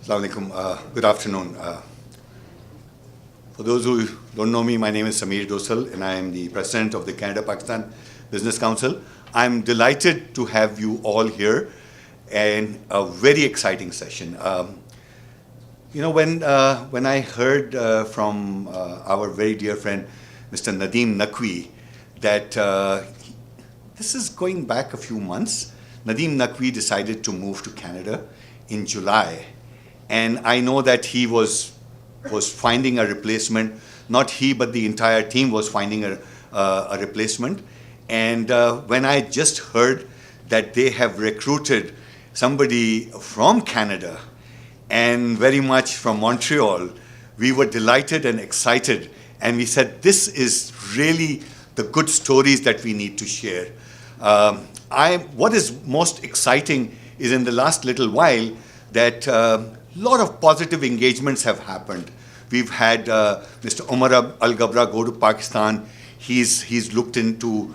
Assalamu alaikum. Good afternoon. For those who don't know me, my name is Sameer Dosal, and I am the president of the Canada-Pakistan Business Council. I'm delighted to have you all here, and a very exciting session. When I heard from our very dear friend, Mr. Nadeem Naqvi, that this is going back a few months. Nadeem Naqvi decided to move to Canada in July, and I know that he was finding a replacement. Not he, but the entire team was finding a replacement. And when I just heard that they have recruited somebody from Canada and very much from Montreal, we were delighted and excited. And we said, this is really the good stories that we need to share. What is most exciting is in the last little while that lot of positive engagements have happened. We've had Mr. Umar Al-Gabra go to Pakistan. He's looked into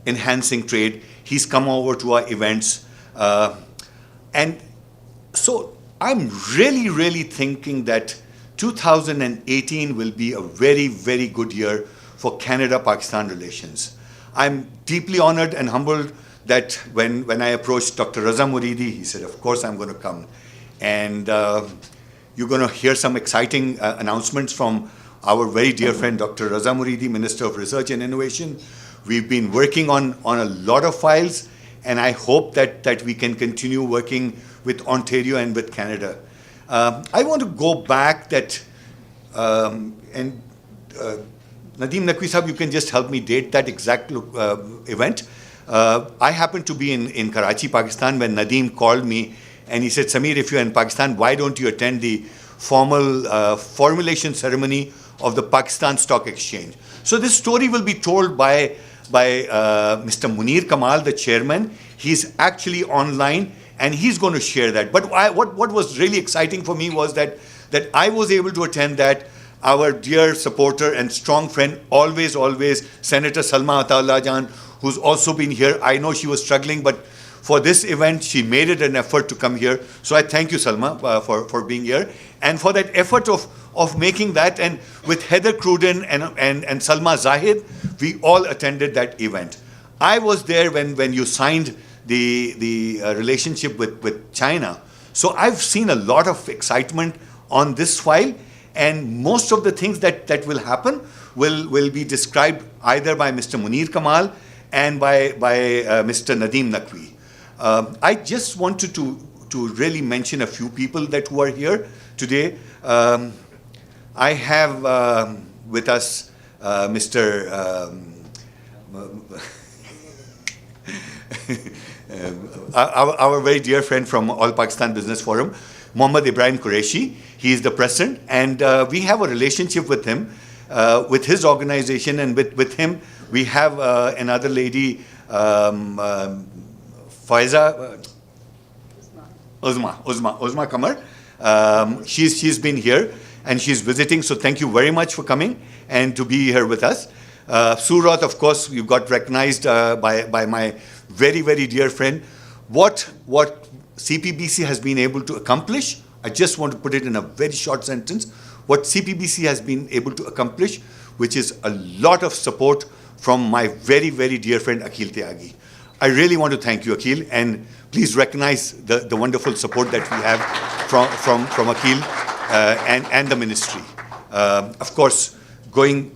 enhancing trade. He's come over to our events. And so I'm really thinking that 2018 will be a very, very good year for Canada-Pakistan relations. I'm deeply honored and humbled that when I approached Dr. Raza Muridi, he said, of course I'm going to come. And you're going to hear some exciting announcements from our very dear friend, Dr. Raza Muridi, Minister of Research and Innovation. We've been working on a lot of files, and I hope that we can continue working with Ontario and with Canada. I want to go back Nadeem Naqvi Sahab, you can just help me date that exact event. I happened to be in Karachi, Pakistan, when Nadeem called me and he said, Sameer, if you're in Pakistan, why don't you attend the formal formulation ceremony of the Pakistan Stock Exchange? So this story will be told by Mr. Munir Kamal, the chairman. He's actually online and he's going to share that. But what was really exciting for me was that I was able to attend that. Our dear supporter and strong friend, always, Senator Salma Ataullah Jan, who's also been here. I know she was struggling, but for this event, she made it an effort to come here. So I thank you, Salma, for being here. And for that effort of making that, and with Heather Cruden and Salma Zahid, we all attended that event. I was there when you signed the relationship with China. So I've seen a lot of excitement on this file, and most of the things that will happen will be described either by Mr. Munir Kamal and by Mr. Nadeem Naqvi. I just wanted to really mention a few people who are here today. I have with us Mr. Our very dear friend from All Pakistan Business Forum, Mohammad Ibrahim Qureshi. He is the president, and we have a relationship with him, with his organization, and with him we have another lady, Faiza, Uzma Kamar. She's been here and she's visiting, so thank you very much for coming and to be here with us. Surat, of course, you got recognized by my very dear friend. What CPBC has been able to accomplish, I just want to put it in a very short sentence, what CPBC has been able to accomplish, which is a lot of support from my very dear friend Akhil Tyagi. I really want to thank you, Akhil, and please recognize the wonderful support that we have from Akhil and the ministry. Of course, going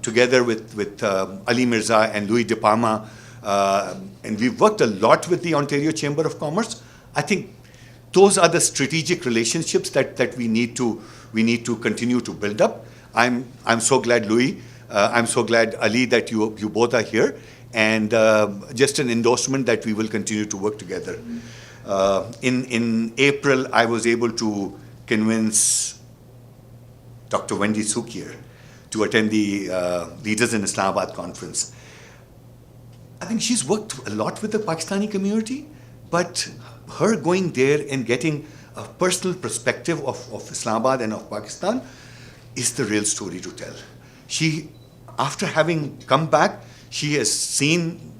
together with Ali Mirza and Louis De Palma, and we've worked a lot with the Ontario Chamber of Commerce. I think those are the strategic relationships that we need to continue to build up. I'm so glad, Louis. I'm so glad, Ali, that you both are here, and just an endorsement that we will continue to work together. In April, I was able to convince Dr. Wendy Sukier to attend the Leaders in Islamabad conference. I think she's worked a lot with the Pakistani community, but her going there and getting a personal perspective of Islamabad and of Pakistan is the real story to tell. She, after having come back, she has seen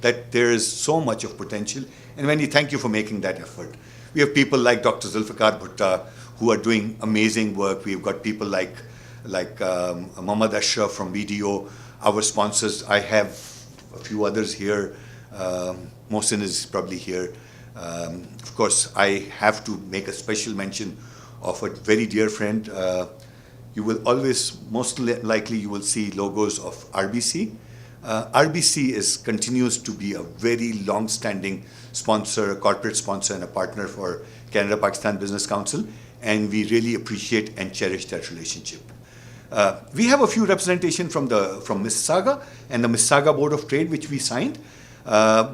that there is so much of potential. And Wendy, thank you for making that effort. We have people like Dr. Zulfikar Bhutta who are doing amazing work. We've got people like Mohammad Ashraf from BDO, our sponsors. I have a few others here. Mohsin is probably here. Of course, I have to make a special mention of a very dear friend. You will always, most likely, you will see logos of RBC. RBC continues to be a very long-standing sponsor, a corporate sponsor, and a partner for Canada-Pakistan Business Council, and we really appreciate and cherish that relationship. We have a few representation from Mississauga and the Mississauga Board of Trade, which we signed.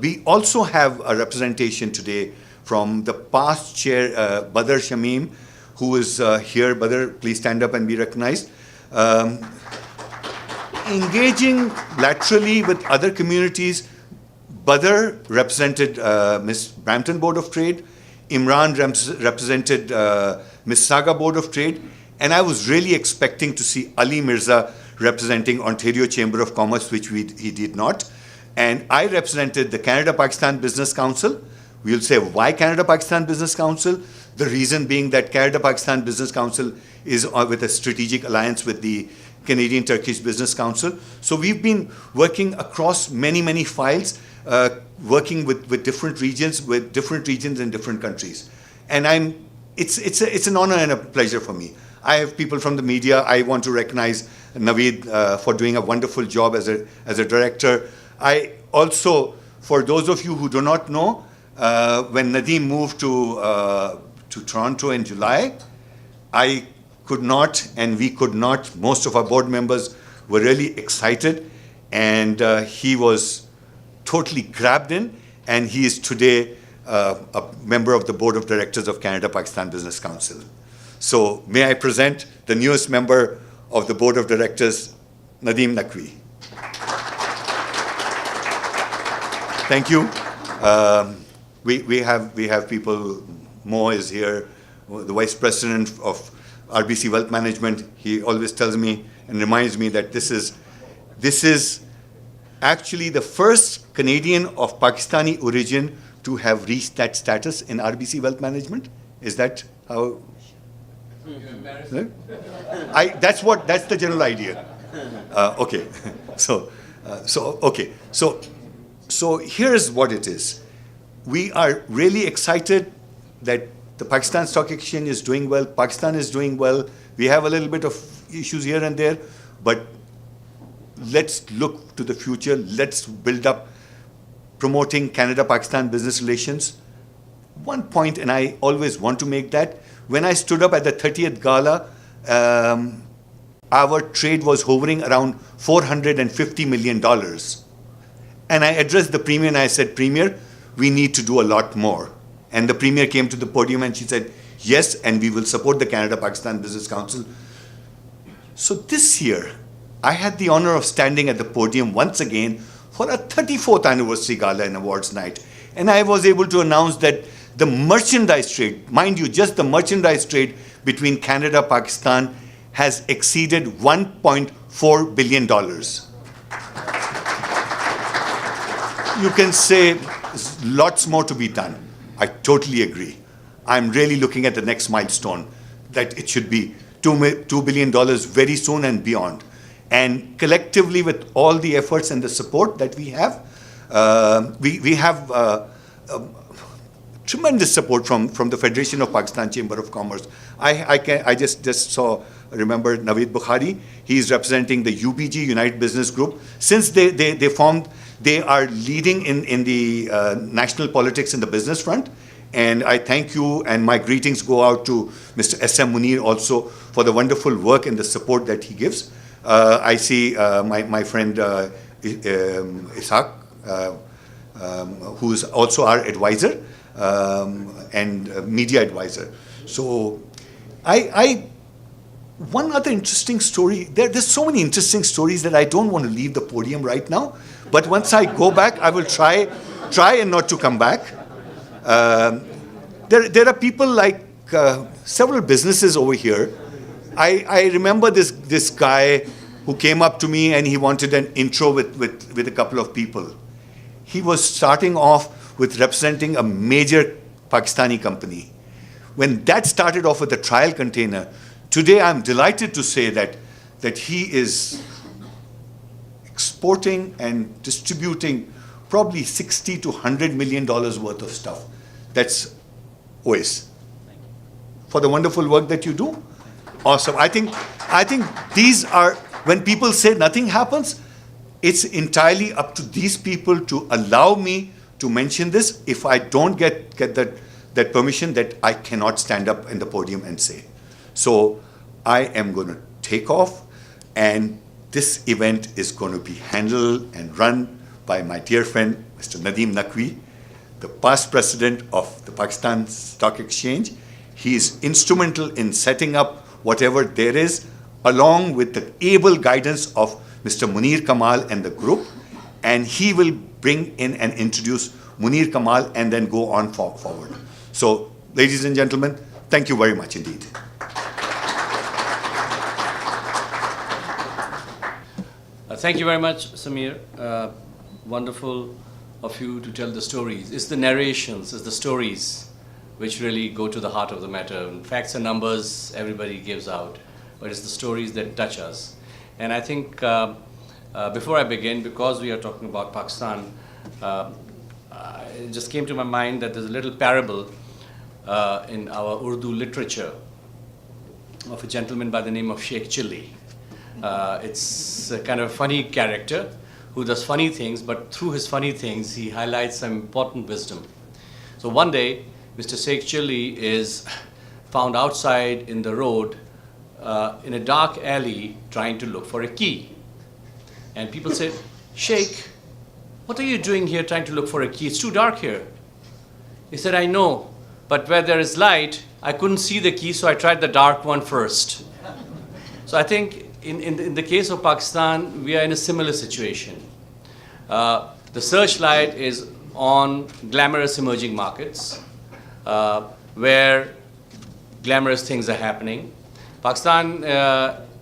We also have a representation today from the past chair, Badr Shamim, who is here. Badr, please stand up and be recognized. Engaging laterally with other communities, Badr represented Miss Brampton Board of Trade, Imran represented Mississauga Board of Trade, and I was really expecting to see Ali Mirza representing Ontario Chamber of Commerce, which he did not. And I represented the Canada-Pakistan Business Council. We'll say, why Canada-Pakistan Business Council? The reason being that Canada-Pakistan Business Council is with a strategic alliance with the Canadian-Turkish Business Council. So we've been working across many files, working with different regions in different countries. And it's an honor and a pleasure for me. I have people from the media. I want to recognize Naveed for doing a wonderful job as a director. I also, for those of you who do not know, when Nadeem moved to Toronto in July, I could not and we could not, most of our board members were really excited, and he was totally grabbed in, and he is today a member of the board of directors of Canada-Pakistan Business Council. So may I present the newest member of the board of directors, Nadeem Naqvi. Thank you. We have people. Mo is here, the vice president of RBC Wealth Management. He always tells me and reminds me that this is actually the first Canadian of Pakistani origin to have reached that status in RBC Wealth Management. Is that how? That's the general idea. Okay. So here's what it is. We are really excited that the Pakistan Stock Exchange is doing well. Pakistan is doing well. We have a little bit of issues here and there, but let's look to the future. Let's build up promoting Canada-Pakistan business relations. One point, and I always want to make that, when I stood up at the 30th gala, our trade was hovering around $450 million. And I addressed the Premier and I said, Premier, we need to do a lot more. And the Premier came to the podium and she said, yes, and we will support the Canada-Pakistan Business Council. So this year, I had the honor of standing at the podium once again for a 34th anniversary gala and awards night. And I was able to announce that the merchandise trade, mind you, just the merchandise trade between Canada and Pakistan has exceeded $1.4 billion. You can say there's lots more to be done. I totally agree. I'm really looking at the next milestone, that it should be $2 billion very soon and beyond. And collectively, with all the efforts and the support that we have tremendous support from the Federation of Pakistan Chamber of Commerce. I just remember Naveed Bukhari. He is representing the UBG, United Business Group. Since they formed, they are leading in the national politics in the business front. And I thank you, and my greetings go out to Mr. S.M. Munir also for the wonderful work and the support that he gives. I see my friend Ishaq, who is also our advisor and media advisor. So one other interesting story, there's so many interesting stories that I don't want to leave the podium right now, but once I go back, I will try and not to come back. There are people like several businesses over here. I remember this guy who came up to me and he wanted an intro with a couple of people. He was starting off with representing a major Pakistani company. when that started off with a trial container, today I'm delighted to say that he is exporting and distributing probably $60 to $100 million worth of stuff. That's OS. For the wonderful work that you do. Awesome. I think these are, when people say nothing happens, it's entirely up to these people to allow me to mention this. If I don't get that permission, that I cannot stand up in the podium and say. So I am going to take off, and this event is going to be handled and run by my dear friend, Mr. Nadeem Naqvi, the past president of the Pakistan Stock Exchange. He is instrumental in setting up whatever there is, along with the able guidance of Mr. Munir Kamal and the group. And he will bring in and introduce Munir Kamal and then go on forward. So, ladies and gentlemen, thank you very much indeed. Thank you very much, Samir. Wonderful of you to tell the stories. It's the narrations, it's the stories which really go to the heart of the matter. Facts and numbers everybody gives out, but it's the stories that touch us. And I think before I begin, because we are talking about Pakistan, it just came to my mind that there's a little parable in our Urdu literature of a gentleman by the name of Sheikh Chilli. It's a kind of funny character who does funny things, but through his funny things, he highlights some important wisdom. So one day, Mr. Sheikh Chilli is found outside in the road in a dark alley trying to look for a key. And people said, Sheikh, what are you doing here trying to look for a key? It's too dark here. He said, I know, but where there is light, I couldn't see the key, so I tried the dark one first. So I think in the case of Pakistan, we are in a similar situation. The searchlight is on glamorous emerging markets where glamorous things are happening. Pakistan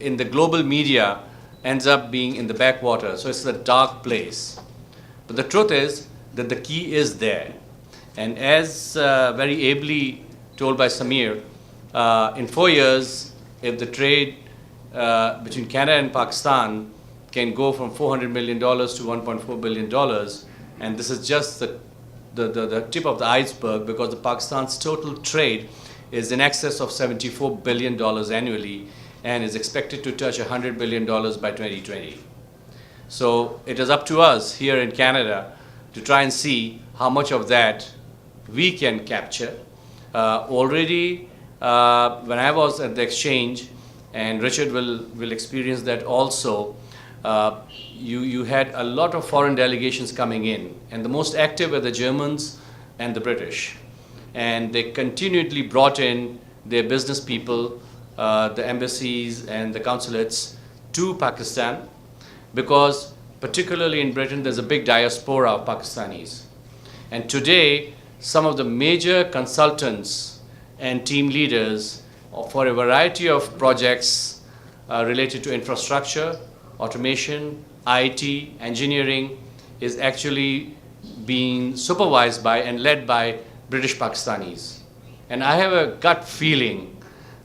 in the global media ends up being in the backwater, so it's a dark place. But the truth is that the key is there. And as very ably told by Samir, in 4 years, if the trade between Canada and Pakistan can go from $400 million to $1.4 billion, and this is just the tip of the iceberg, because the Pakistan's total trade is in excess of $74 billion annually and is expected to touch $100 billion by 2020. So it is up to us here in Canada to try and see how much of that we can capture. Already, when I was at the exchange, and Richard will experience that also, you had a lot of foreign delegations coming in, and the most active were the Germans and the British. And they continually brought in their business people, the embassies and the consulates to Pakistan, because particularly in Britain, there's a big diaspora of Pakistanis. And today, some of the major consultants and team leaders for a variety of projects related to infrastructure, automation, IT, engineering is actually being supervised by and led by British Pakistanis. And I have a gut feeling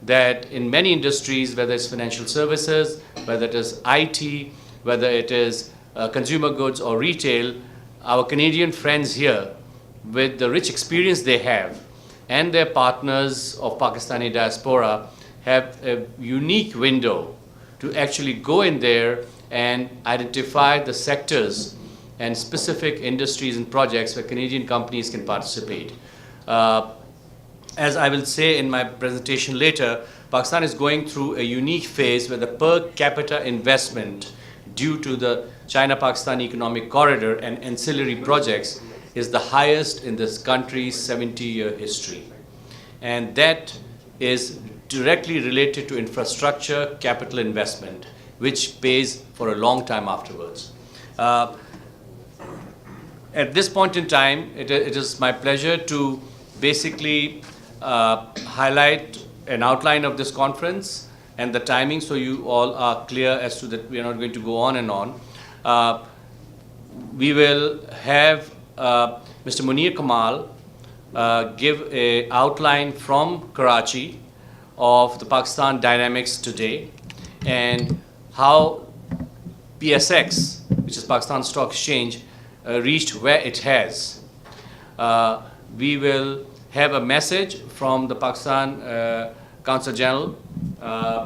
that in many industries, whether it's financial services, whether it is IT, whether it is consumer goods or retail, our Canadian friends here, with the rich experience they have, and their partners of Pakistani diaspora, have a unique window to actually go in there and identify the sectors and specific industries and projects where Canadian companies can participate. As I will say in my presentation later, Pakistan is going through a unique phase where the per capita investment due to the China-Pakistan Economic Corridor and ancillary projects is the highest in this country's 70-year history. And that is directly related to infrastructure capital investment, which pays for a long time afterwards. At this point in time, it is my pleasure to basically highlight an outline of this conference and the timing, so you all are clear as to that we are not going to go on and on. We will have Mr. Munir Kamal, give an outline from Karachi of the Pakistan dynamics today and how PSX, which is Pakistan Stock Exchange, reached where it has. We will have a message from the Pakistan Consul General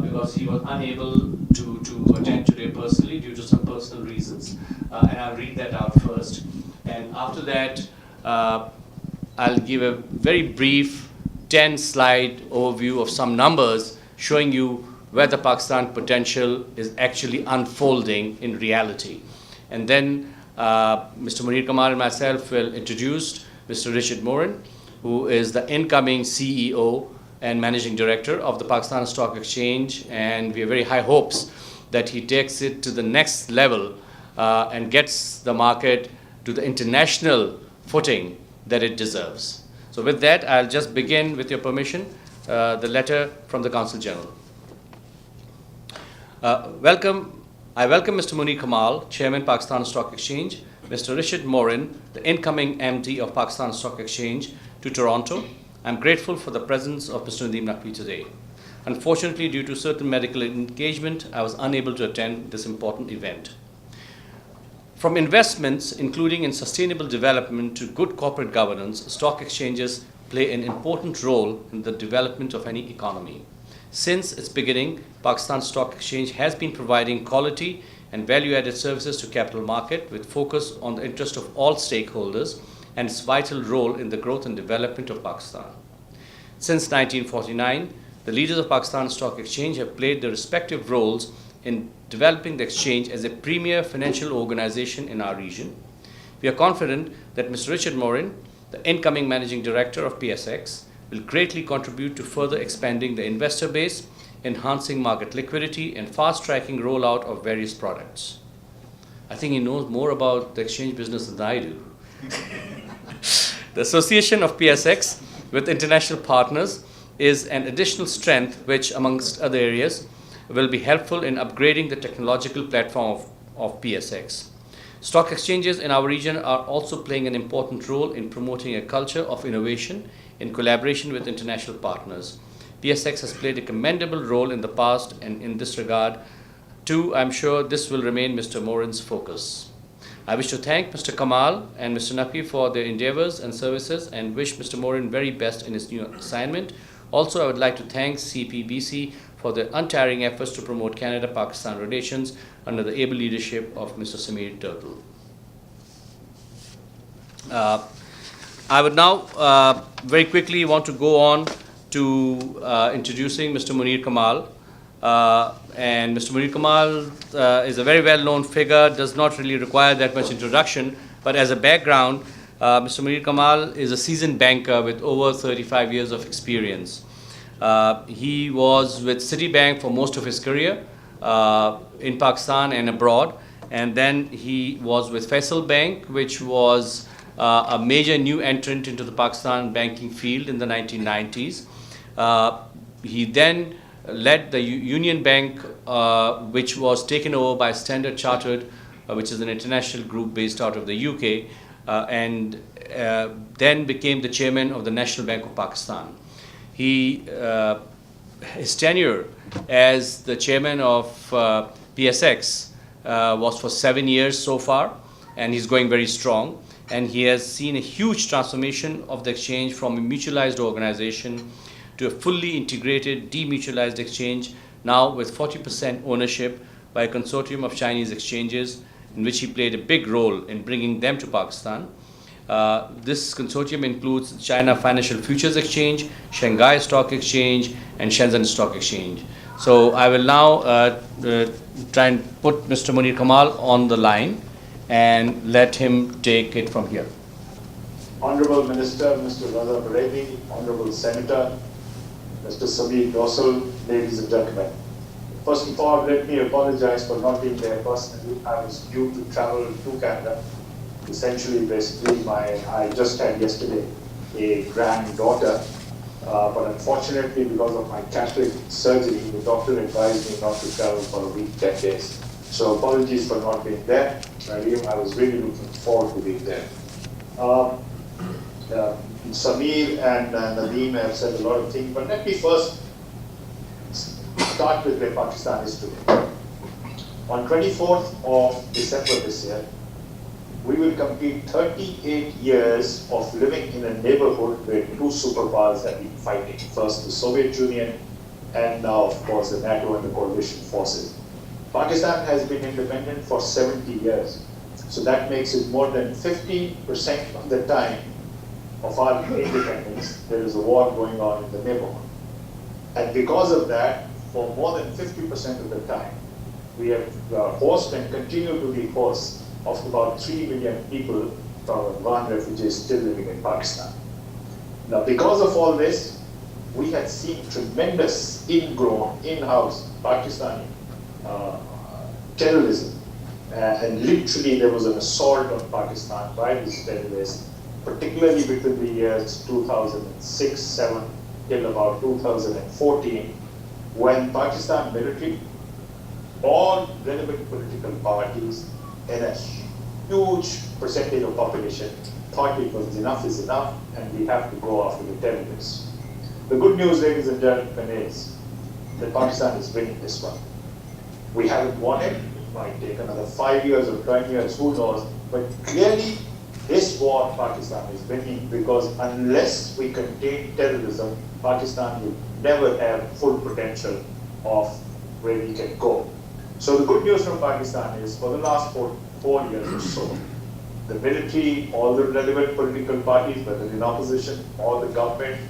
because he was unable to attend today personally due to some personal reasons. And I'll read that out first. And after that, I'll give a very brief 10-slide overview of some numbers showing you where the Pakistan potential is actually unfolding in reality. And then Mr. Munir Kamal and myself will introduce Mr. Richard Morin, who is the incoming CEO and Managing Director of the Pakistan Stock Exchange, and we have very high hopes that he takes it to the next level and gets the market to the international footing that it deserves. So with that, I'll just begin, with your permission, the letter from the Consul General. I welcome Mr. Munir Kamal, Chairman, Pakistan Stock Exchange, Mr. Richard Morin, the incoming MD of Pakistan Stock Exchange, to Toronto. I'm grateful for the presence of Mr. Nadeem Naqvi today. Unfortunately, due to certain medical engagement, I was unable to attend this important event. From investments, including in sustainable development, to good corporate governance, stock exchanges play an important role in the development of any economy. Since its beginning, Pakistan Stock Exchange has been providing quality and value-added services to capital market with focus on the interest of all stakeholders and its vital role in the growth and development of Pakistan. Since 1949, the leaders of Pakistan Stock Exchange have played their respective roles in developing the exchange as a premier financial organization in our region. We are confident that Mr. Richard Morin, the incoming Managing Director of PSX, will greatly contribute to further expanding the investor base, enhancing market liquidity, and fast-tracking rollout of various products. I think he knows more about the exchange business than I do. The association of PSX with international partners is an additional strength which, amongst other areas, will be helpful in upgrading the technological platform of PSX. Stock exchanges in our region are also playing an important role in promoting a culture of innovation in collaboration with international partners. PSX has played a commendable role in the past, and in this regard, too, I'm sure this will remain Mr. Morin's focus. I wish to thank Mr. Kamal and Mr. Naqvi for their endeavors and services and wish Mr. Morin very best in his new assignment. Also, I would like to thank CPBC for their untiring efforts to promote Canada-Pakistan relations under the able leadership of Mr. Samir Turtle. I would now very quickly want to go on to introducing Mr. Munir Kamal. And Mr. Munir Kamal is a very well-known figure, does not really require that much introduction, but as a background, Mr. Munir Kamal is a seasoned banker with over 35 years of experience. He was with Citibank for most of his career in Pakistan and abroad, and then he was with Faisal Bank, which was a major new entrant into the Pakistan banking field in the 1990s. He then led the Union Bank, which was taken over by Standard Chartered, which is an international group based out of the UK, and then became the chairman of the National Bank of Pakistan. His tenure as the chairman of PSX was for 7 years so far, and he's going very strong. And he has seen a huge transformation of the exchange from a mutualized organization to a fully integrated, demutualized exchange, now with 40% ownership by a consortium of Chinese exchanges, in which he played a big role in bringing them to Pakistan. This consortium includes China Financial Futures Exchange, Shanghai Stock Exchange, and Shenzhen Stock Exchange. So I will now try and put Mr. Munir Kamal on the line and let him take it from here. Honorable Minister, Mr. Raza Bareilly, Honorable Senator, Mr. Samir Dossal, ladies and gentlemen. First of all, let me apologize for not being there personally. I was due to travel to Canada. Essentially, basically, I just had yesterday a granddaughter, but unfortunately, because of my cataract surgery, the doctor advised me not to travel for a week, 10 days. So apologies for not being there. I was really looking forward to being there. Sameer and Nadeem have said a lot of things, but let me first start with where Pakistan is today. On 24th of December this year, we will complete 38 years of living in a neighborhood where two superpowers have been fighting. First the Soviet Union, and now of course the NATO and the coalition forces. Pakistan has been independent for 70 years. So that makes it more than 50% of the time of our independence, there is a war going on in the neighborhood. And because of that, for more than 50% of the time, we have host and continue to be hosts of about 3 million people from Afghan refugees still living in Pakistan. Now, because of all this, we had seen tremendous ingrown, in-house Pakistani terrorism. And literally there was an assault on Pakistan by these terrorists, particularly between the years 2006-7 till about 2014, when Pakistan military, all relevant political parties, and a huge percentage of population thought it was enough is enough and we have to go after the terrorists. The good news, ladies and gentlemen, is that Pakistan is winning this one. We haven't won it. It might take another 5 years or 20 years, who knows. But clearly, this war Pakistan is winning, because unless we contain terrorism, Pakistan will never have full potential of where we can go. So the good news from Pakistan is, for the last four years or so, the military, all the relevant political parties, whether in opposition or the government,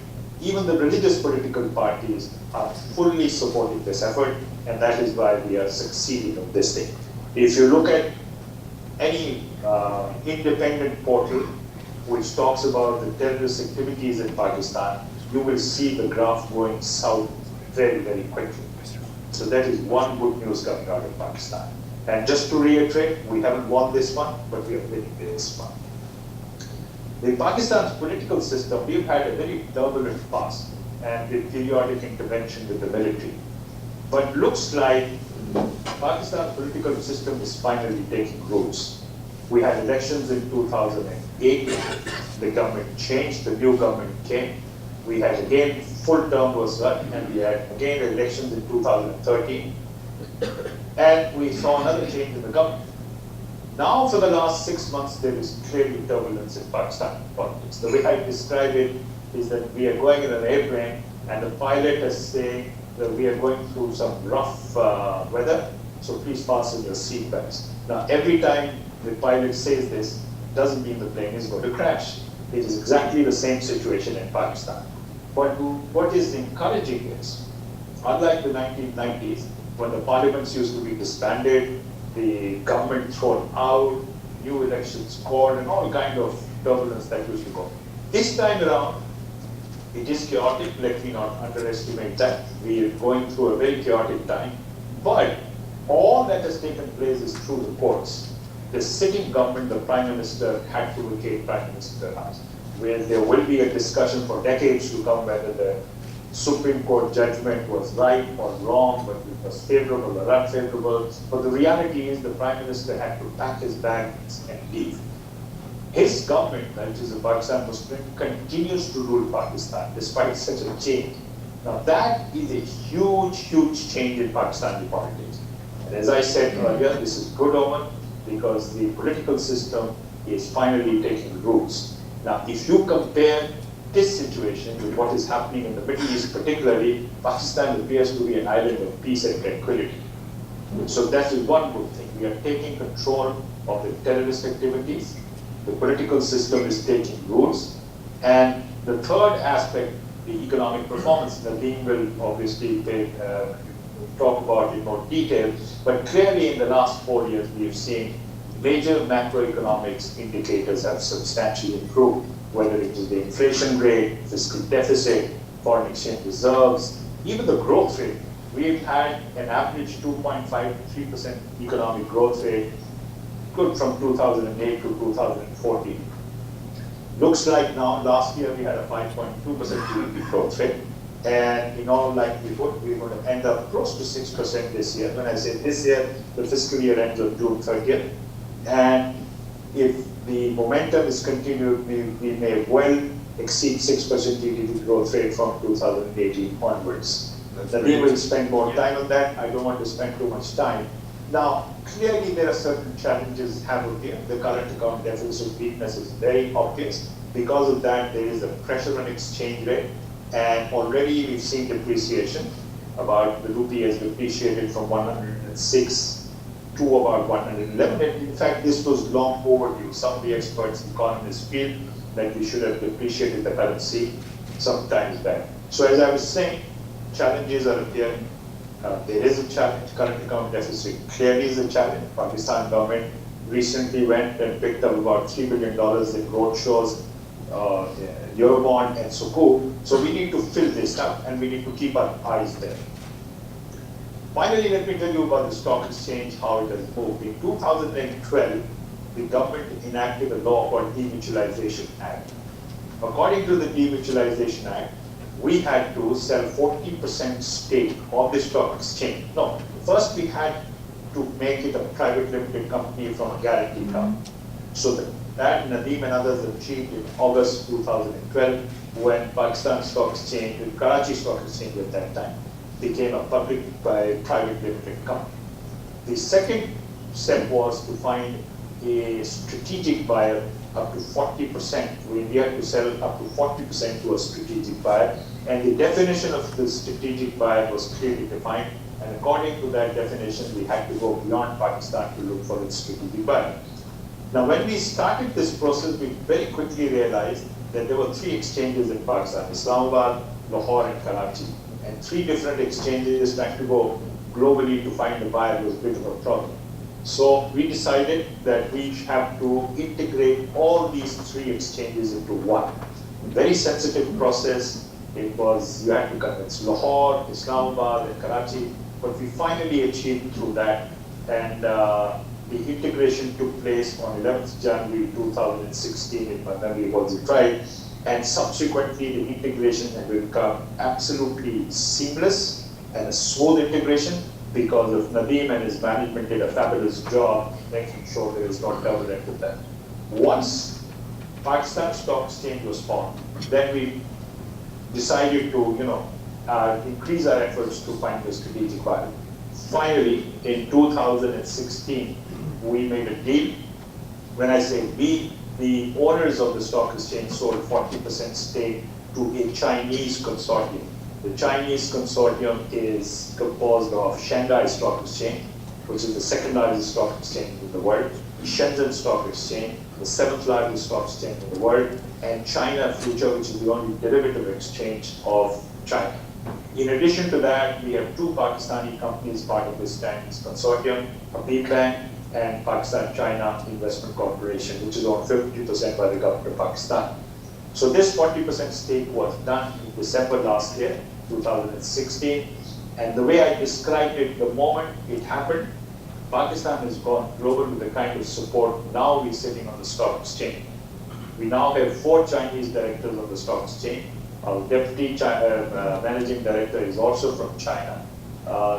even the religious political parties are fully supporting this effort, and that is why we are succeeding in this thing. If you look at any independent portal which talks about the terrorist activities in Pakistan, you will see the graph going south very, very quickly. So that is one good news coming out of Pakistan. And just to reiterate, we haven't won this one, but we are winning this one. In Pakistan's political system, we've had a very turbulent past and with periodic intervention with the military. But looks like Pakistan's political system is finally taking roots. We had elections in 2008, the government changed, the new government came. We had again, full term was run, and we had again elections in 2013. And we saw another change in the government. Now, for the last 6 months, there is clearly turbulence in Pakistani politics. The way I describe it is that we are going in an airplane, and the pilot is saying that we are going through some rough weather, so please fasten your seatbelts. Now, every time the pilot says this, doesn't mean the plane is going to crash. It is exactly the same situation in Pakistan. But what is encouraging is, unlike the 1990s, when the parliaments used to be disbanded, the government thrown out, new elections called, and all kind of turbulence that used to go. This time around, it is chaotic. Let me not underestimate that. We are going through a very chaotic time. But all that has taken place is through the courts. The sitting government, the Prime Minister, had to vacate Prime Minister's house, where there will be a discussion for decades to come whether the Supreme Court judgment was right or wrong, whether it was favorable or unfavorable. But the reality is the Prime Minister had to pack his bags and leave. His government, which is a Pakistan Muslim, continues to rule Pakistan despite such a change. Now that is a huge, huge change in Pakistani politics. And as I said earlier, this is good omen because the political system is finally taking roots. Now, if you compare this situation with what is happening in the Middle East, particularly, Pakistan appears to be an island of peace and tranquility. So that is one good thing. We are taking control of the terrorist activities. The political system is taking roots. And the third aspect, the economic performance, Nadeem will obviously talk about in more detail. But clearly in the last 4 years, we have seen major macroeconomics indicators have substantially improved, whether it is the inflation rate, fiscal deficit, foreign exchange reserves, even the growth rate. We've had an average 2.53% economic growth rate, good from 2008 to 2014. Looks like now, last year we had a 5.2% GDP growth rate, and in all likelihood, we're going to end up close to 6% this year. When I say this year, the fiscal year ends on June 30th. And if the momentum is continued, we may well exceed 6% GDP growth rate from 2018 onwards. That's Nadeem great. will spend more time on that. I don't want to spend too much time. Now, clearly there are certain challenges happening here. The current account deficit weakness is very obvious. Because of that, there is a pressure on exchange rate, and already we've seen depreciation. About the rupee has depreciated from 106 to about 111. And in fact, this was long overdue. Some of the experts, economists feel that we should have depreciated the currency some times back. So as I was saying, challenges are appearing. There is a challenge. Current account deficit clearly is a challenge. Pakistan government recently went and picked up about $3 billion in roadshows, Eurobond and Sukuk. So we need to fill this up and we need to keep our eyes there. Finally, let me tell you about the stock exchange, how it has moved. In 2012, the government enacted a law called Demutualization Act. According to the Demutualization Act, we had to sell 40% stake of the stock exchange. No, first we had to make it a private limited company from a guarantee company. So that Nadeem and others achieved in August 2012 when Pakistan Stock Exchange, the Karachi Stock Exchange at that time, became a private limited company. The second step was to find a strategic buyer up to 40%. We had to sell up to 40% to a strategic buyer, and the definition of the strategic buyer was clearly defined, and according to that definition, we had to go beyond Pakistan to look for its strategic buyer. Now, when we started this process, we very quickly realized that there were 3 exchanges in Pakistan: Islamabad, Lahore, and Karachi. And 3 different exchanges trying to go globally to find a buyer was a bit of a problem. So we decided that we have to integrate all these 3 exchanges into one. Very sensitive process. It was, you had to convince Lahore, Islamabad, and Karachi, but we finally achieved through that. And the integration took place on 11th January 2016, if my memory holds it right. And subsequently, the integration has become absolutely seamless and a smooth integration because of Nadeem and his management did a fabulous job making sure there is no turbulence with that. Once Pakistan Stock Exchange was formed, then we decided to, increase our efforts to find a strategic buyer. Finally, in 2016, we made a deal. When I say we, the owners of the stock exchange sold 40% stake to a Chinese consortium. The Chinese consortium is composed of Shanghai Stock Exchange, which is the 2nd largest stock exchange in the world, the Shenzhen Stock Exchange, the 7th largest stock exchange in the world, and China Future, which is the only derivative exchange of China. In addition to that, we have 2 Pakistani companies part of this Chinese consortium, Habib Bank and Pakistan China Investment Corporation, which is owned 50% by the government of Pakistan. So this 40% stake was done in December last year, 2016. And the way I described it, the moment it happened, Pakistan has gone global with the kind of support. Now we're sitting on the stock exchange. We now have 4 Chinese directors on the stock exchange. Our deputy managing director is also from China.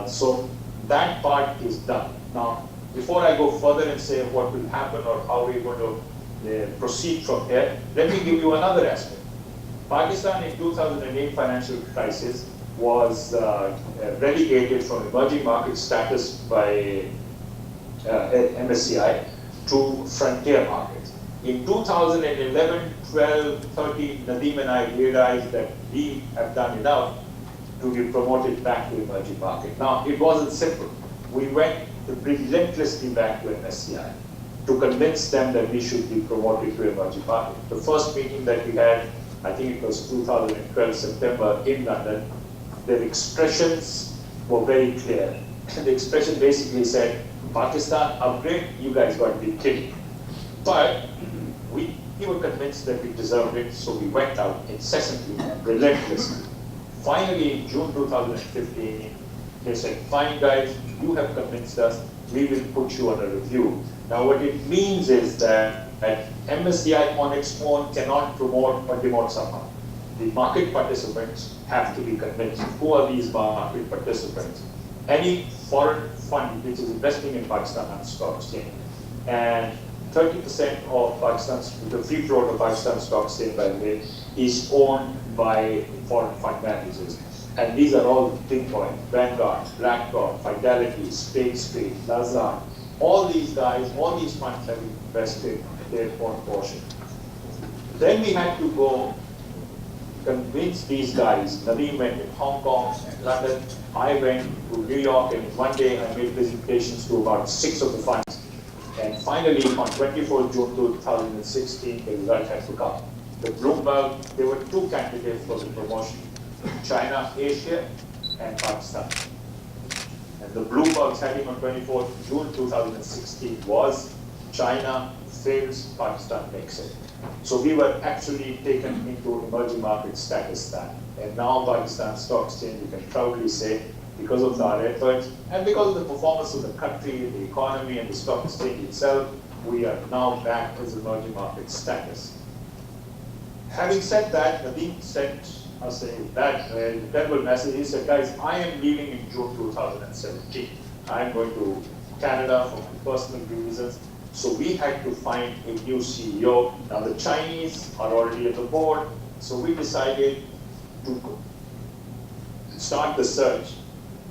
So that part is done. Now, before I go further and say what will happen or how we're going to proceed from here, let me give you another aspect. Pakistan in 2008 financial crisis was relegated from emerging market status by MSCI to frontier markets. In 2011, 12, 13, Nadeem and I realized that we have done enough to be promoted back to emerging market. Now, it wasn't simple. We went relentlessly back to MSCI to convince them that we should be promoted to emerging market. The first meeting that we had, I think it was 2012 September in London, their expressions were very clear. And the expression basically said, Pakistan upgrade, you guys got to be kidding. But we were convinced that we deserved it, so we went out incessantly and relentlessly. Finally, in June 2015, they said, fine guys, you have convinced us, we will put you on a review. Now what it means is that MSCI on its own cannot promote or demote someone. The market participants have to be convinced. Who are these market participants? Any foreign fund which is investing in Pakistan on stock exchange. And 30% of Pakistan's, the free float of Pakistan Stock Exchange, by the way, is owned by foreign fund managers. And these are all big points: Vanguard, BlackRock, Fidelity, State Street, Lazard. All these guys, all these funds have invested their own portion. Then we had to go convince these guys. Nadeem went to Hong Kong and London. I went to New York, and one day I made presentations to about 6 of the funds. And finally, on 24 June 2016, the result had to come. The Bloomberg, there were 2 candidates for the promotion: China, Asia, and Pakistan. And the Bloomberg's heading on 24 June 2016 was China fails, Pakistan makes it. So we were actually taken into emerging market status then. And now Pakistan Stock Exchange, we can proudly say, because of our efforts and because of the performance of the country, the economy, and the stock exchange itself, we are now back as emerging market status. Having said that, Nadeem sent us that terrible message. He said, guys, I am leaving in June 2017. I am going to Canada for my personal reasons. So we had to find a new CEO. Now the Chinese are already at the board, so we decided to start the search.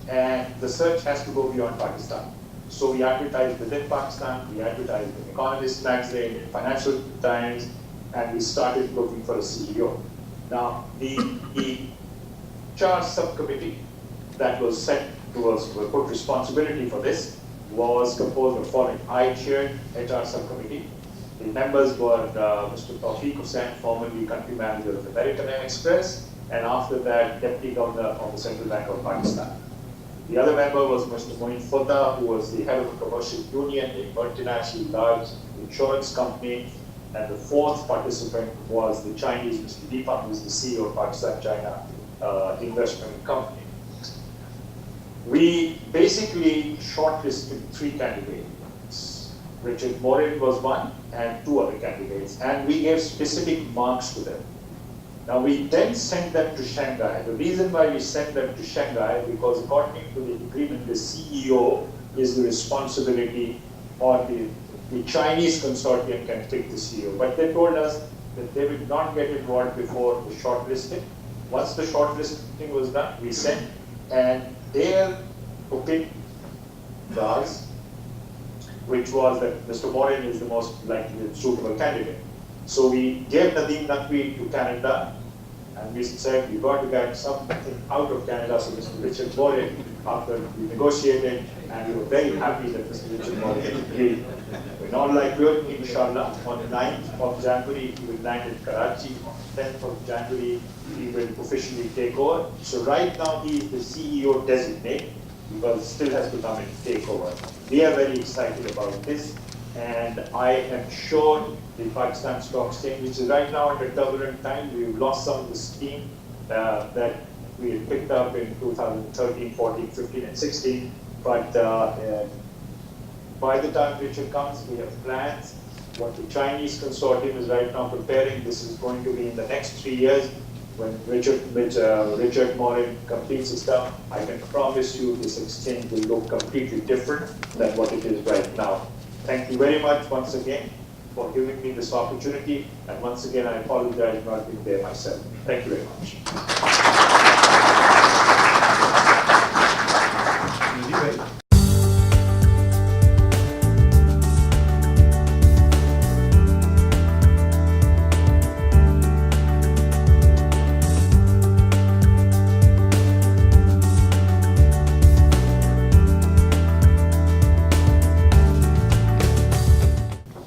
And the search has to go beyond Pakistan. So we advertised within Pakistan, we advertised in Economist magazine, in Financial Times, and we started looking for a CEO. Now the HR subcommittee that was set to us, put responsibility for this, was composed of following. I chaired HR subcommittee. The members were Mr. Tawfiq Hussain, formerly country manager of American Express, and after that, deputy governor of the Central Bank of Pakistan. The other member was Mr. Morin, who was the head of a commercial union, a multinational large insurance company, and the 4th participant was the Chinese Mr. Deepak, who is the CEO of Pakistan China Investment Company. We basically shortlisted 3 candidates. Richard Morin was one, and 2 other candidates, and we gave specific marks to them. Now we then sent them to Shanghai. The reason why we sent them to Shanghai, because according to the agreement, the CEO is the responsibility, or the Chinese consortium can pick the CEO. But they told us that they would not get involved before the shortlisting. Once the shortlisting was done, we sent, and their opinion was, which was that Mr. Morin is the most likely and suitable candidate. So we gave Nadeem Naqvi to Canada, and we said we got to get something out of Canada. So Mr. Richard Morin, after we negotiated, and we were very happy that Mr. Richard Morin agreed. In all likelihood, inshallah, on the 9th of January, he will land in Karachi. On the 10th of January, he will officially take over. So right now, he is the CEO designate, because it still has to come and take over. We are very excited about this, and I am sure the Pakistan Stock Exchange, which is right now at a turbulent time, we've lost some of the steam that we had picked up in 2013, 14, 15, and 16. But by the time Richard comes, we have plans. What the Chinese consortium is right now preparing, this is going to be in the next 3 years. When Richard Morin completes his term, I can promise you this exchange will look completely different than what it is right now. Thank you very much once again for giving me this opportunity, and once again I apologize for not being there myself. Thank you very much.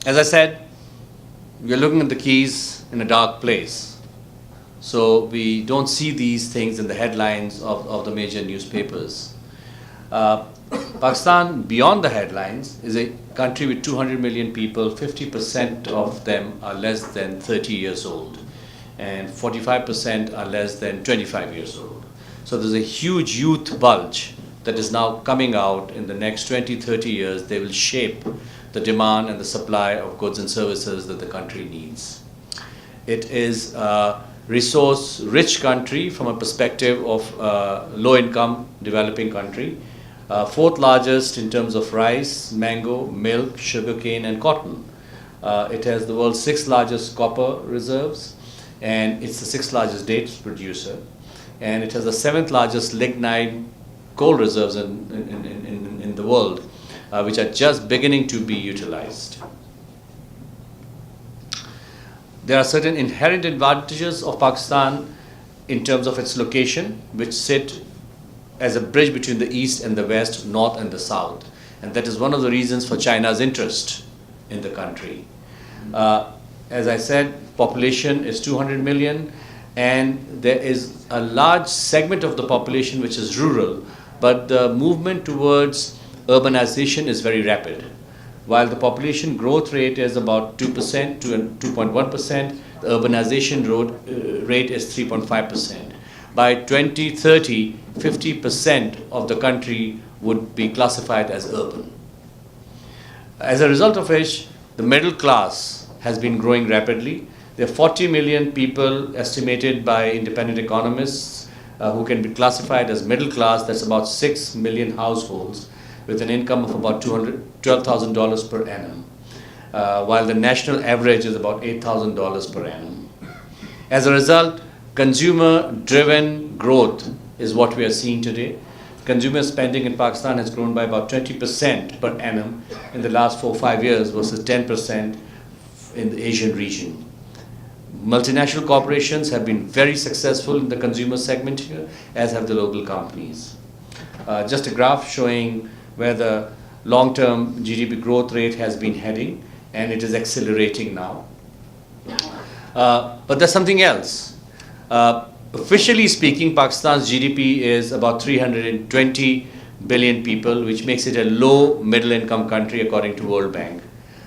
As I said, we are looking at the keys in a dark place. So we don't see these things in the headlines of the major newspapers. Pakistan, beyond the headlines, is a country with 200 million people. 50% of them are less than 30 years old, and 45% are less than 25 years old. So there's a huge youth bulge that is now coming out. In the next 20, 30 years. They will shape the demand and the supply of goods and services that the country needs. It is a resource-rich country from a perspective of low-income developing country. 4th largest in terms of rice, mango, milk, sugarcane, and cotton. It has the world's 6th largest copper reserves, and it's the 6th largest dates producer. And it has the 7th largest lignite coal reserves in the world, which are just beginning to be utilized. There are certain inherent advantages of Pakistan in terms of its location, which sit as a bridge between the east and the west, north and the south. And that is one of the reasons for China's interest in the country. As I said, population is 200 million, and there is a large segment of the population which is rural, but the movement towards urbanization is very rapid. While the population growth rate is about 2% to 2.1%, the urbanization rate is 3.5%. By 2030, 50% of the country would be classified as urban. As a result of which, the middle class has been growing rapidly. There are 40 million people estimated by independent economists who can be classified as middle class. That's about 6 million households with an income of about $12,000 per annum, while the national average is about $8,000 per annum. As a result, consumer-driven growth is what we are seeing today. Consumer spending in Pakistan has grown by about 20% per annum in the last 4 or 5 years versus 10% in the Asian region. Multinational corporations have been very successful in the consumer segment here, as have the local companies. Just a graph showing where the long-term GDP growth rate has been heading, and it is accelerating now. But there's something else. Officially speaking, Pakistan's GDP is about 320 billion people, which makes it a low middle-income country according to World Bank.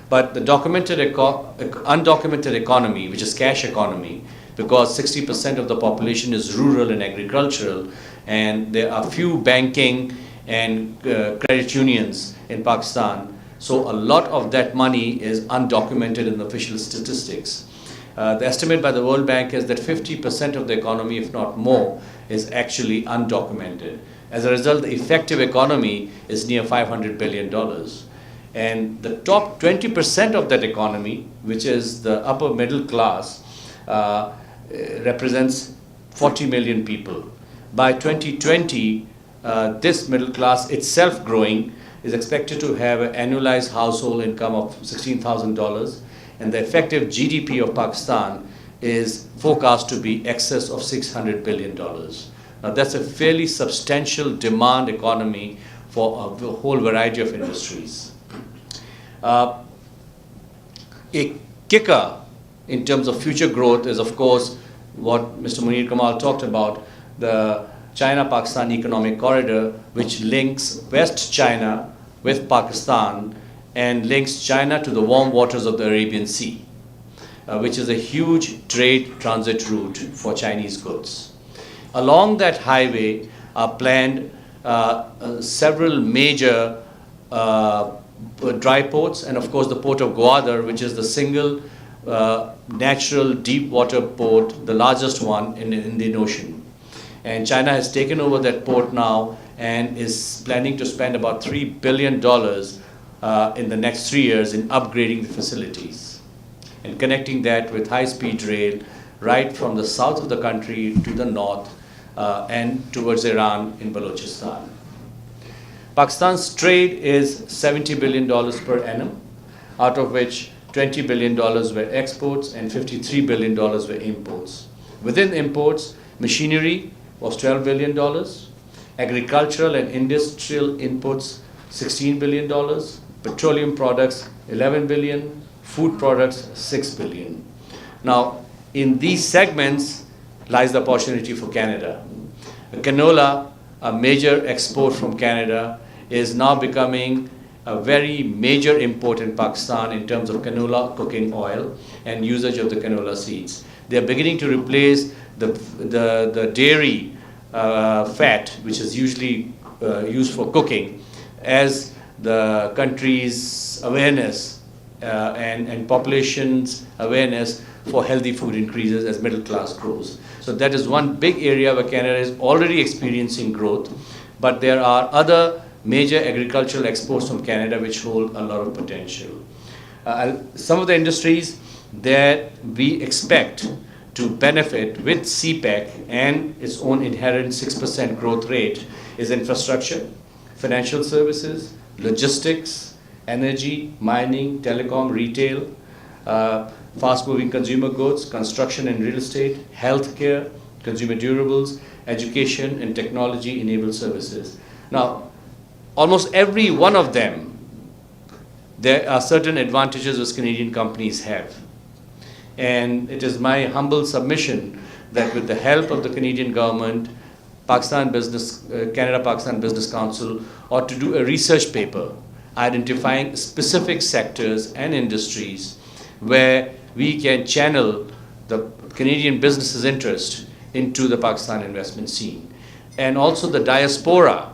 But the undocumented economy, which is cash economy, because 60% of the population is rural and agricultural, and there are few banking and credit unions in Pakistan, so a lot of that money is undocumented in the official statistics. The estimate by the World Bank is that 50% of the economy, if not more, is actually undocumented. As a result, the effective economy is near $500 billion. And the top 20% of that economy, which is the upper middle class, represents 40 million people. By 2020, this middle class itself growing is expected to have an annualized household income of $16,000, and the effective GDP of Pakistan is forecast to be excess of $600 billion. Now that's a fairly substantial demand economy for a whole variety of industries. A kicker in terms of future growth is, of course, what Mr. Munir Kamal talked about, the China-Pakistan Economic Corridor, which links West China with Pakistan and links China to the warm waters of the Arabian Sea, which is a huge trade transit route for Chinese goods. Along that highway are planned several major dry ports, and of course the port of Gwadar, which is the single natural deep water port, the largest one in the Indian Ocean. And China has taken over that port now and is planning to spend about $3 billion in the next 3 years in upgrading the facilities and connecting that with high-speed rail right from the south of the country to the north and towards Iran in Balochistan. Pakistan's trade is $70 billion per annum, out of which $20 billion were exports and $53 billion were imports. Within imports, machinery was $12 billion, agricultural and industrial inputs $16 billion, petroleum products $11 billion, food products $6 billion. Now, in these segments lies the opportunity for Canada. Canola, a major export from Canada, is now becoming a very major import in Pakistan in terms of canola cooking oil and usage of the canola seeds. They are beginning to replace the dairy fat, which is usually used for cooking, as the country's awareness and population's awareness for healthy food increases as middle class grows. So that is one big area where Canada is already experiencing growth, but there are other major agricultural exports from Canada which hold a lot of potential. some of the industries that we expect to benefit with CPEC and its own inherent 6% growth rate is infrastructure, financial services, logistics, energy, mining, telecom, retail, fast-moving consumer goods, construction and real estate, healthcare, consumer durables, education, and technology-enabled services. Now, almost every one of them, there are certain advantages which Canadian companies have. And it is my humble submission that with the help of the Canadian government, Canada-Pakistan Business Council ought to do a research paper identifying specific sectors and industries where we can channel the Canadian business's interest into the Pakistan investment scene. And also the diaspora.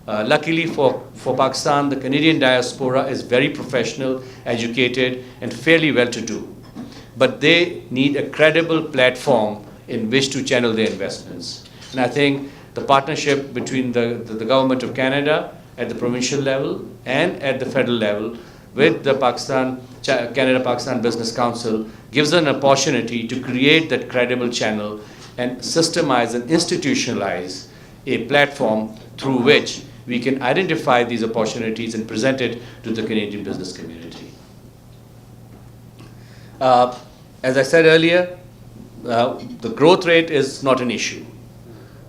Luckily for Pakistan, the Canadian diaspora is very professional, educated, and fairly well-to-do. But they need a credible platform in which to channel their investments. And I think the partnership between the government of Canada at the provincial level and at the federal level with the Canada-Pakistan Business Council gives an opportunity to create that credible channel and systemize and institutionalize a platform through which we can identify these opportunities and present it to the Canadian business community. As I said earlier, the growth rate is not an issue.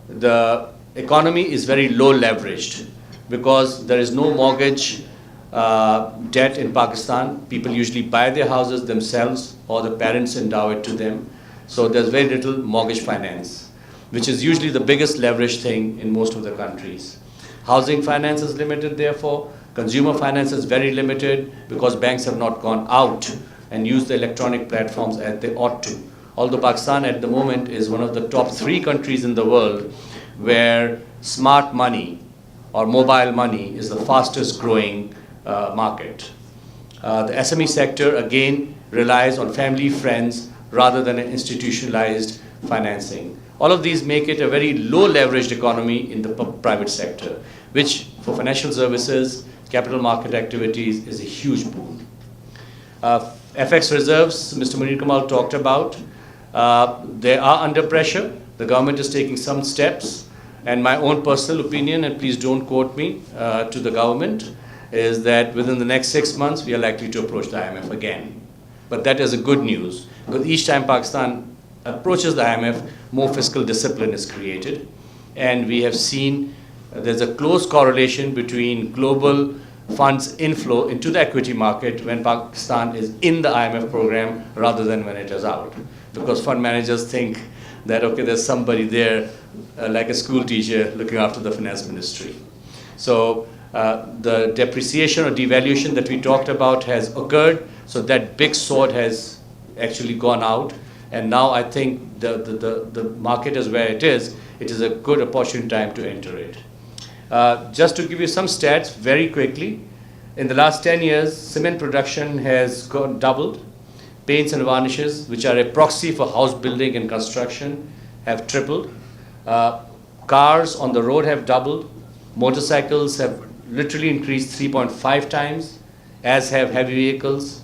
The economy is very low leveraged because there is no mortgage debt in Pakistan. People usually buy their houses themselves or the parents endow it to them. So there's very little mortgage finance, which is usually the biggest leverage thing in most of the countries. Housing finance is limited, therefore. Consumer finance is very limited because banks have not gone out and used the electronic platforms as they ought to. Although Pakistan at the moment is one of the top 3 countries in the world where smart money or mobile money is the fastest growing market. The SME sector again relies on family, friends, rather than an institutionalized financing. All of these make it a very low leveraged economy in the private sector, which for financial services, capital market activities is a huge boon. FX reserves, Mr. Morin talked about, they are under pressure. The government is taking some steps, and my own personal opinion, and please don't quote me to the government, is that within the next 6 months we are likely to approach the IMF again. But that is a good news, because each time Pakistan approaches the IMF, more fiscal discipline is created. And we have seen there's a close correlation between global funds inflow into the equity market when Pakistan is in the IMF program rather than when it is out. Because fund managers think that, okay, there's somebody there like a school teacher looking after the finance ministry. So the depreciation or devaluation that we talked about has occurred, so that big sword has actually gone out. And now I think the market is where it is a good opportune time to enter it. Just to give you some stats very quickly, in the last 10 years, cement production has doubled. Paints and varnishes, which are a proxy for house building and construction, have tripled. Cars on the road have doubled. Motorcycles have literally increased 3.5 times, as have heavy vehicles.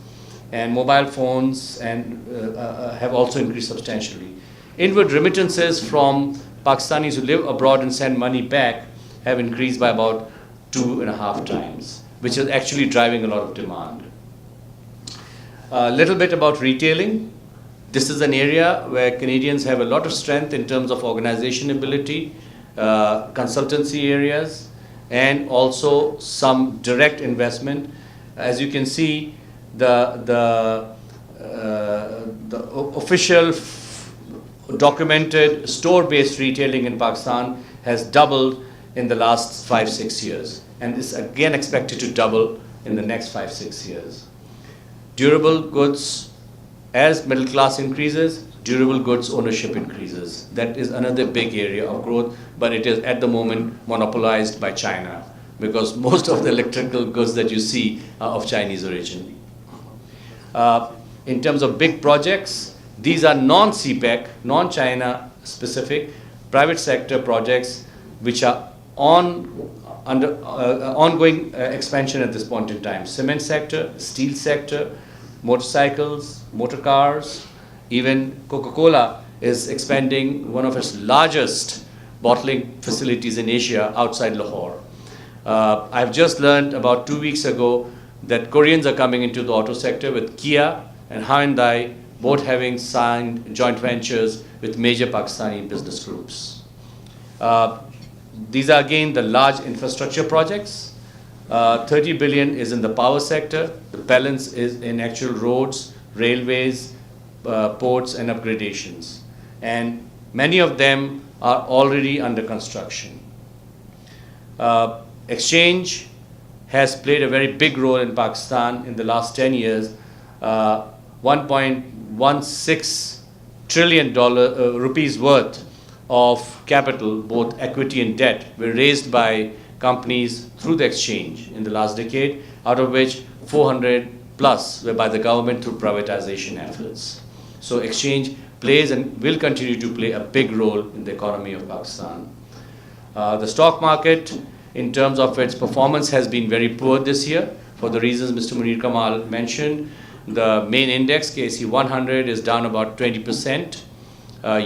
And mobile phones have also increased substantially. Inward remittances from Pakistanis who live abroad and send money back have increased by about 2.5 times, which is actually driving a lot of demand. A little bit about retailing. This is an area where Canadians have a lot of strength in terms of organization ability, consultancy areas, and also some direct investment. As you can see, the official documented store-based retailing in Pakistan has doubled in the last 5-6 years, and is again expected to double in the next 5-6 years. Durable goods, as middle class increases, durable goods ownership increases. That is another big area of growth, but it is at the moment monopolized by China, because most of the electrical goods that you see are of Chinese origin. In terms of big projects, these are non-CPEC, non-China specific, private sector projects which are ongoing expansion at this point in time. Cement sector, steel sector, motorcycles, motor cars, even Coca-Cola is expanding one of its largest bottling facilities in Asia outside Lahore. I've just learned about 2 weeks ago that Koreans are coming into the auto sector with Kia and Hyundai, both having signed joint ventures with major Pakistani business groups. These are again the large infrastructure projects. 30 billion is in the power sector. The balance is in actual roads, railways, ports and upgradations. And many of them are already under construction. Exchange has played a very big role in Pakistan in the last 10 years. 1.16 trillion rupees worth of capital, both equity and debt, were raised by companies through the exchange in the last decade, out of which 400 plus were by the government through privatization efforts. So exchange plays and will continue to play a big role in the economy of Pakistan. The stock market, in terms of its performance, has been very poor this year for the reasons Mr. Munir Kamal mentioned. The main index, KC 100, is down about 20%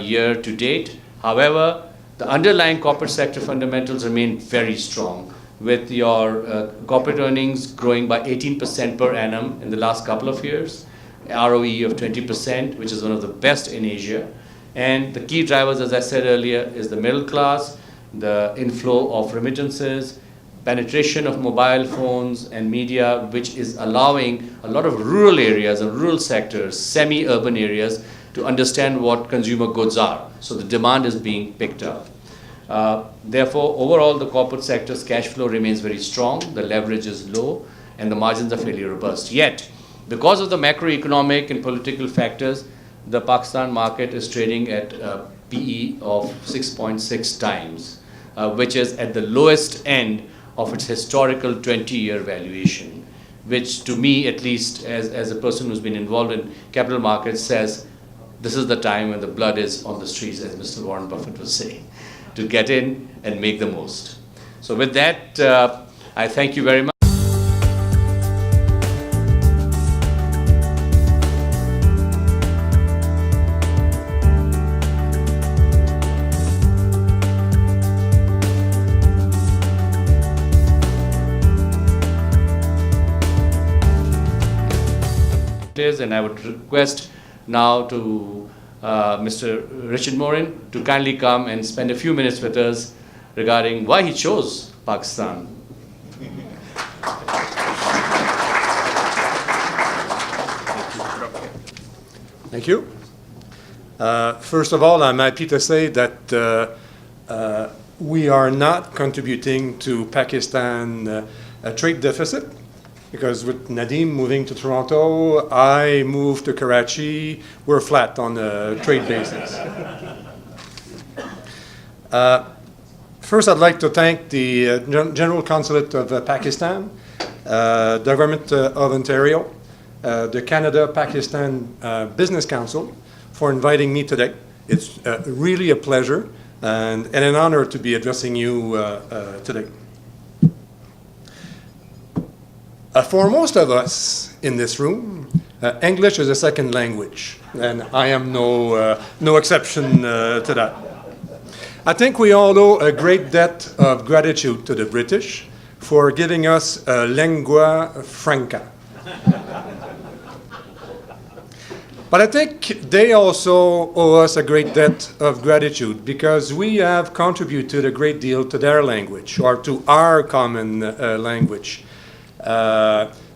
year to date. However, the underlying corporate sector fundamentals remain very strong, with your corporate earnings growing by 18% per annum in the last couple of years, ROE of 20%, which is one of the best in Asia. And the key drivers, as I said earlier, is the middle class, the inflow of remittances, penetration of mobile phones and media, which is allowing a lot of rural areas and rural sectors, semi-urban areas, to understand what consumer goods are. So the demand is being picked up. Therefore, overall, the corporate sector's cash flow remains very strong, the leverage is low, and the margins are fairly robust. Yet, because of the macroeconomic and political factors, the Pakistan market is trading at a PE of 6.6 times, which is at the lowest end of its historical 20-year valuation, which to me, at least as a person who's been involved in capital markets, says this is the time when the blood is on the streets, as Mr. Warren Buffett was saying, to get in and make the most. So with that, I thank you very much. And I would request now to Mr. Richard Morin to kindly come and spend a few minutes with us regarding why he chose Pakistan. Thank you. First of all, I'm happy to say that we are not contributing to Pakistan a trade deficit, because with Nadeem moving to Toronto, I moved to Karachi, we're flat on a trade basis. First, I'd like to thank the General Consulate of Pakistan, the Government of Ontario, the Canada-Pakistan Business Council for inviting me today. It's really a pleasure and an honor to be addressing you today. For most of us in this room, English is a second language, and I am no exception to that. I think we all owe a great debt of gratitude to the British for giving us a lingua franca. But I think they also owe us a great debt of gratitude because we have contributed a great deal to their language, or to our common language.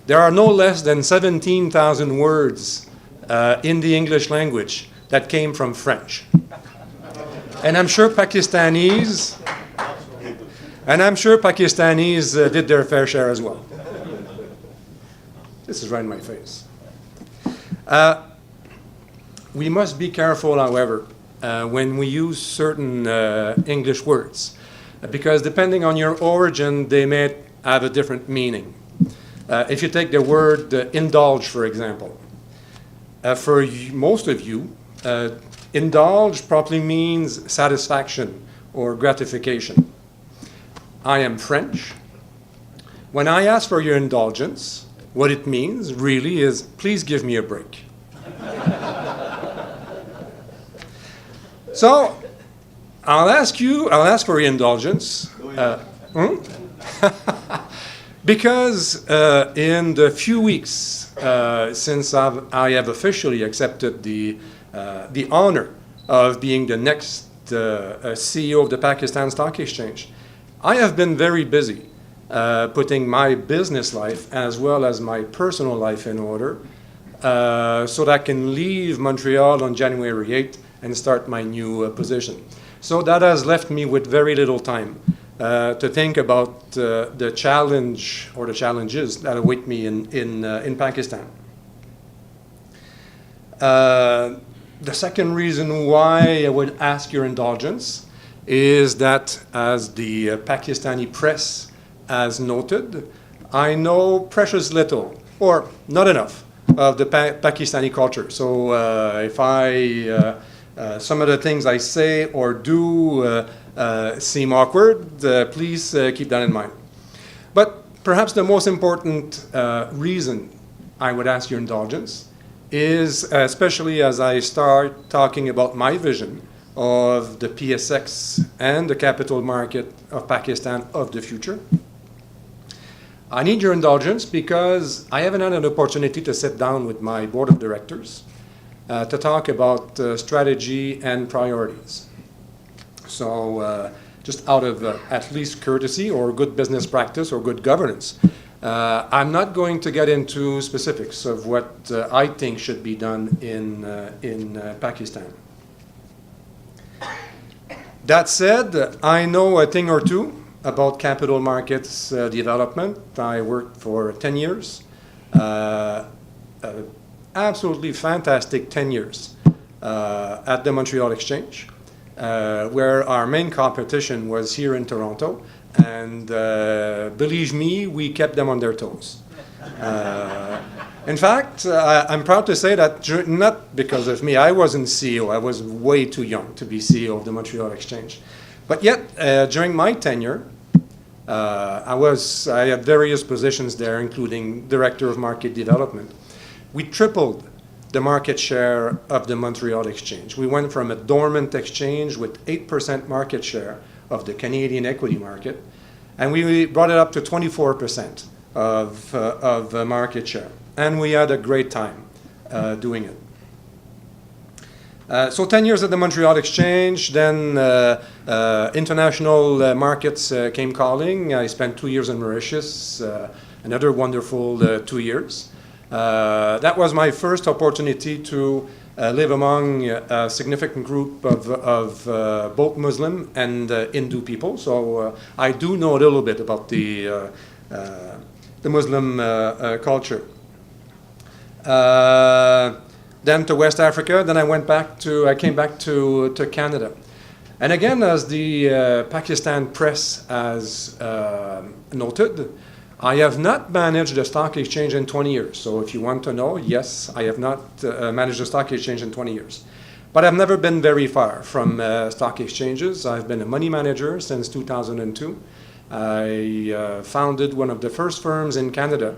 There are no less than 17,000 words in the English language that came from French. And I'm sure Pakistanis did their fair share as well. This is right in my face. We must be careful, however, when we use certain English words, because depending on your origin, they may have a different meaning. If you take the word indulge, for example, for most of you, indulge probably means satisfaction or gratification. I am French. When I ask for your indulgence, what it means really is, please give me a break. So, I'll ask for your indulgence. Because in the few weeks since I have officially accepted the honor of being the next CEO of the Pakistan Stock Exchange, I have been very busy putting my business life as well as my personal life in order so that I can leave Montreal on January 8th and start my new position. So that has left me with very little time to think about the challenge or the challenges that await me in Pakistan. The second reason why I would ask your indulgence is that, as the Pakistani press has noted, I know precious little, or not enough, of the Pakistani culture. So if some of the things I say or do seem awkward, please keep that in mind. But perhaps the most important reason I would ask your indulgence is, especially as I start talking about my vision of the PSX and the capital market of Pakistan of the future, I need your indulgence because I haven't had an opportunity to sit down with my board of directors to talk about strategy and priorities. So just out of at least courtesy or good business practice or good governance, I'm not going to get into specifics of what I think should be done in Pakistan. That said, I know a thing or two about capital markets development. I worked for 10 years, absolutely fantastic 10 years at the Montreal Exchange, where our main competition was here in Toronto. And believe me, we kept them on their toes. In fact, I'm proud to say that not because of me, I wasn't CEO. I was way too young to be CEO of the Montreal Exchange. But yet, during my tenure, I had various positions there, including Director of Market Development. We tripled the market share of the Montreal Exchange. We went from a dormant exchange with 8% market share of the Canadian equity market, and we brought it up to 24% of market share. And we had a great time doing it. So 10 years at the Montreal Exchange, then international markets came calling. I spent 2 years in Mauritius, another wonderful 2 years. That was my first opportunity to live among a significant group of both Muslim and Hindu people. So I do know a little bit about the Muslim culture. Then to West Africa. Then I came back to Canada. And again, as the Pakistan press has noted, I have not managed a stock exchange in 20 years. So if you want to know, yes, I have not managed a stock exchange in 20 years. But I've never been very far from stock exchanges. I've been a money manager since 2002. I founded one of the first firms in Canada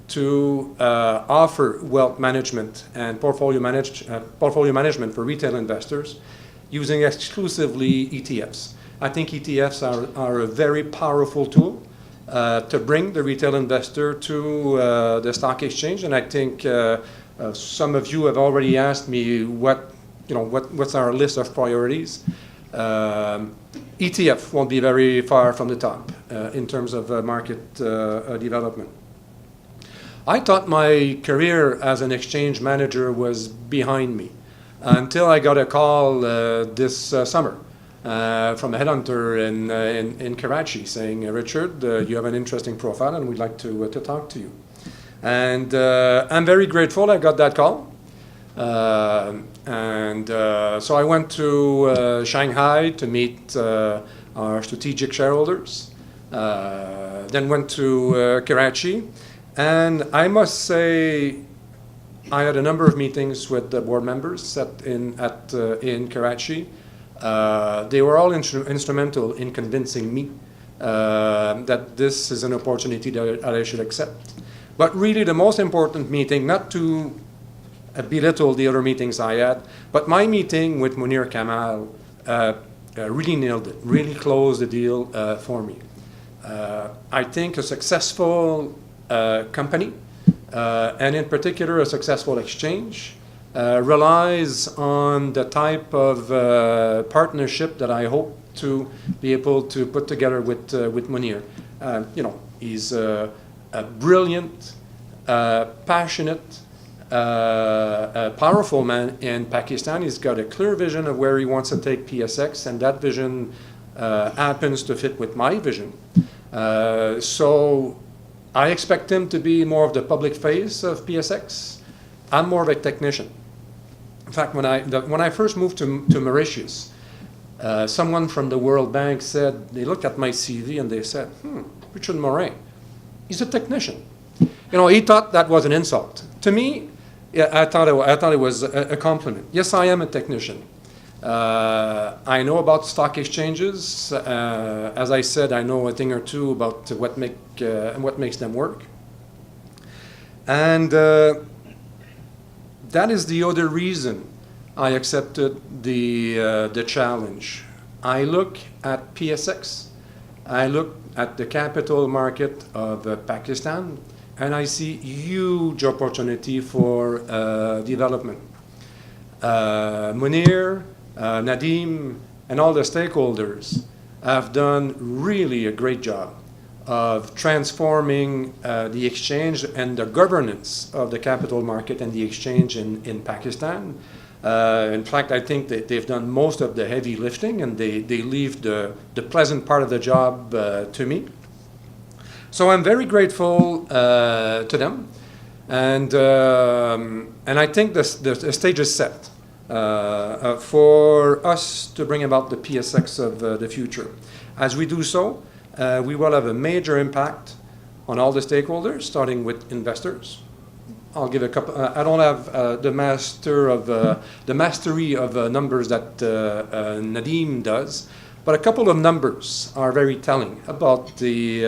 to offer wealth management and portfolio management for retail investors using exclusively ETFs. I think ETFs are a very powerful tool to bring the retail investor to the stock exchange. And I think some of you have already asked me what's our list of priorities. ETF won't be very far from the top in terms of market development. I thought my career as an exchange manager was behind me until I got a call this summer from a headhunter in Karachi saying, Richard, you have an interesting profile and we'd like to talk to you. And I'm very grateful I got that call. So I went to Shanghai to meet our strategic shareholders, then went to Karachi. And I must say, I had a number of meetings with the board members in Karachi. They were all instrumental in convincing me that this is an opportunity that I should accept. But really the most important meeting, not to belittle the other meetings I had, but my meeting with Munir Kamal really nailed it, really closed the deal for me. I think a successful company, and in particular a successful exchange, relies on the type of partnership that I hope to be able to put together with Munir. He's a brilliant, passionate, a powerful man in Pakistan. He's got a clear vision of where he wants to take PSX, and that vision happens to fit with my vision. So I expect him to be more of the public face of PSX. I'm more of a technician. In fact, when I first moved to Mauritius, someone from the World Bank said, they looked at my CV and they said, Richard Morin, he's a technician. He thought that was an insult. To me, yeah, I thought it was a compliment. Yes, I am a technician. I know about stock exchanges. As I said, I know a thing or two about what makes them work. And that is the other reason I accepted the challenge. I look at PSX, I look at the capital market of Pakistan, and I see huge opportunity for development. Munir, Nadim, and all the stakeholders have done really a great job of transforming the exchange and the governance of the capital market and the exchange in Pakistan. In fact, I think that they've done most of the heavy lifting, and they leave the pleasant part of the job to me. So I'm very grateful to them, and I think the stage is set for us to bring about the PSX of the future. As we do so, we will have a major impact on all the stakeholders, starting with investors. I'll give a couple. I don't have the mastery of numbers that Nadim does, but a couple of numbers are very telling about the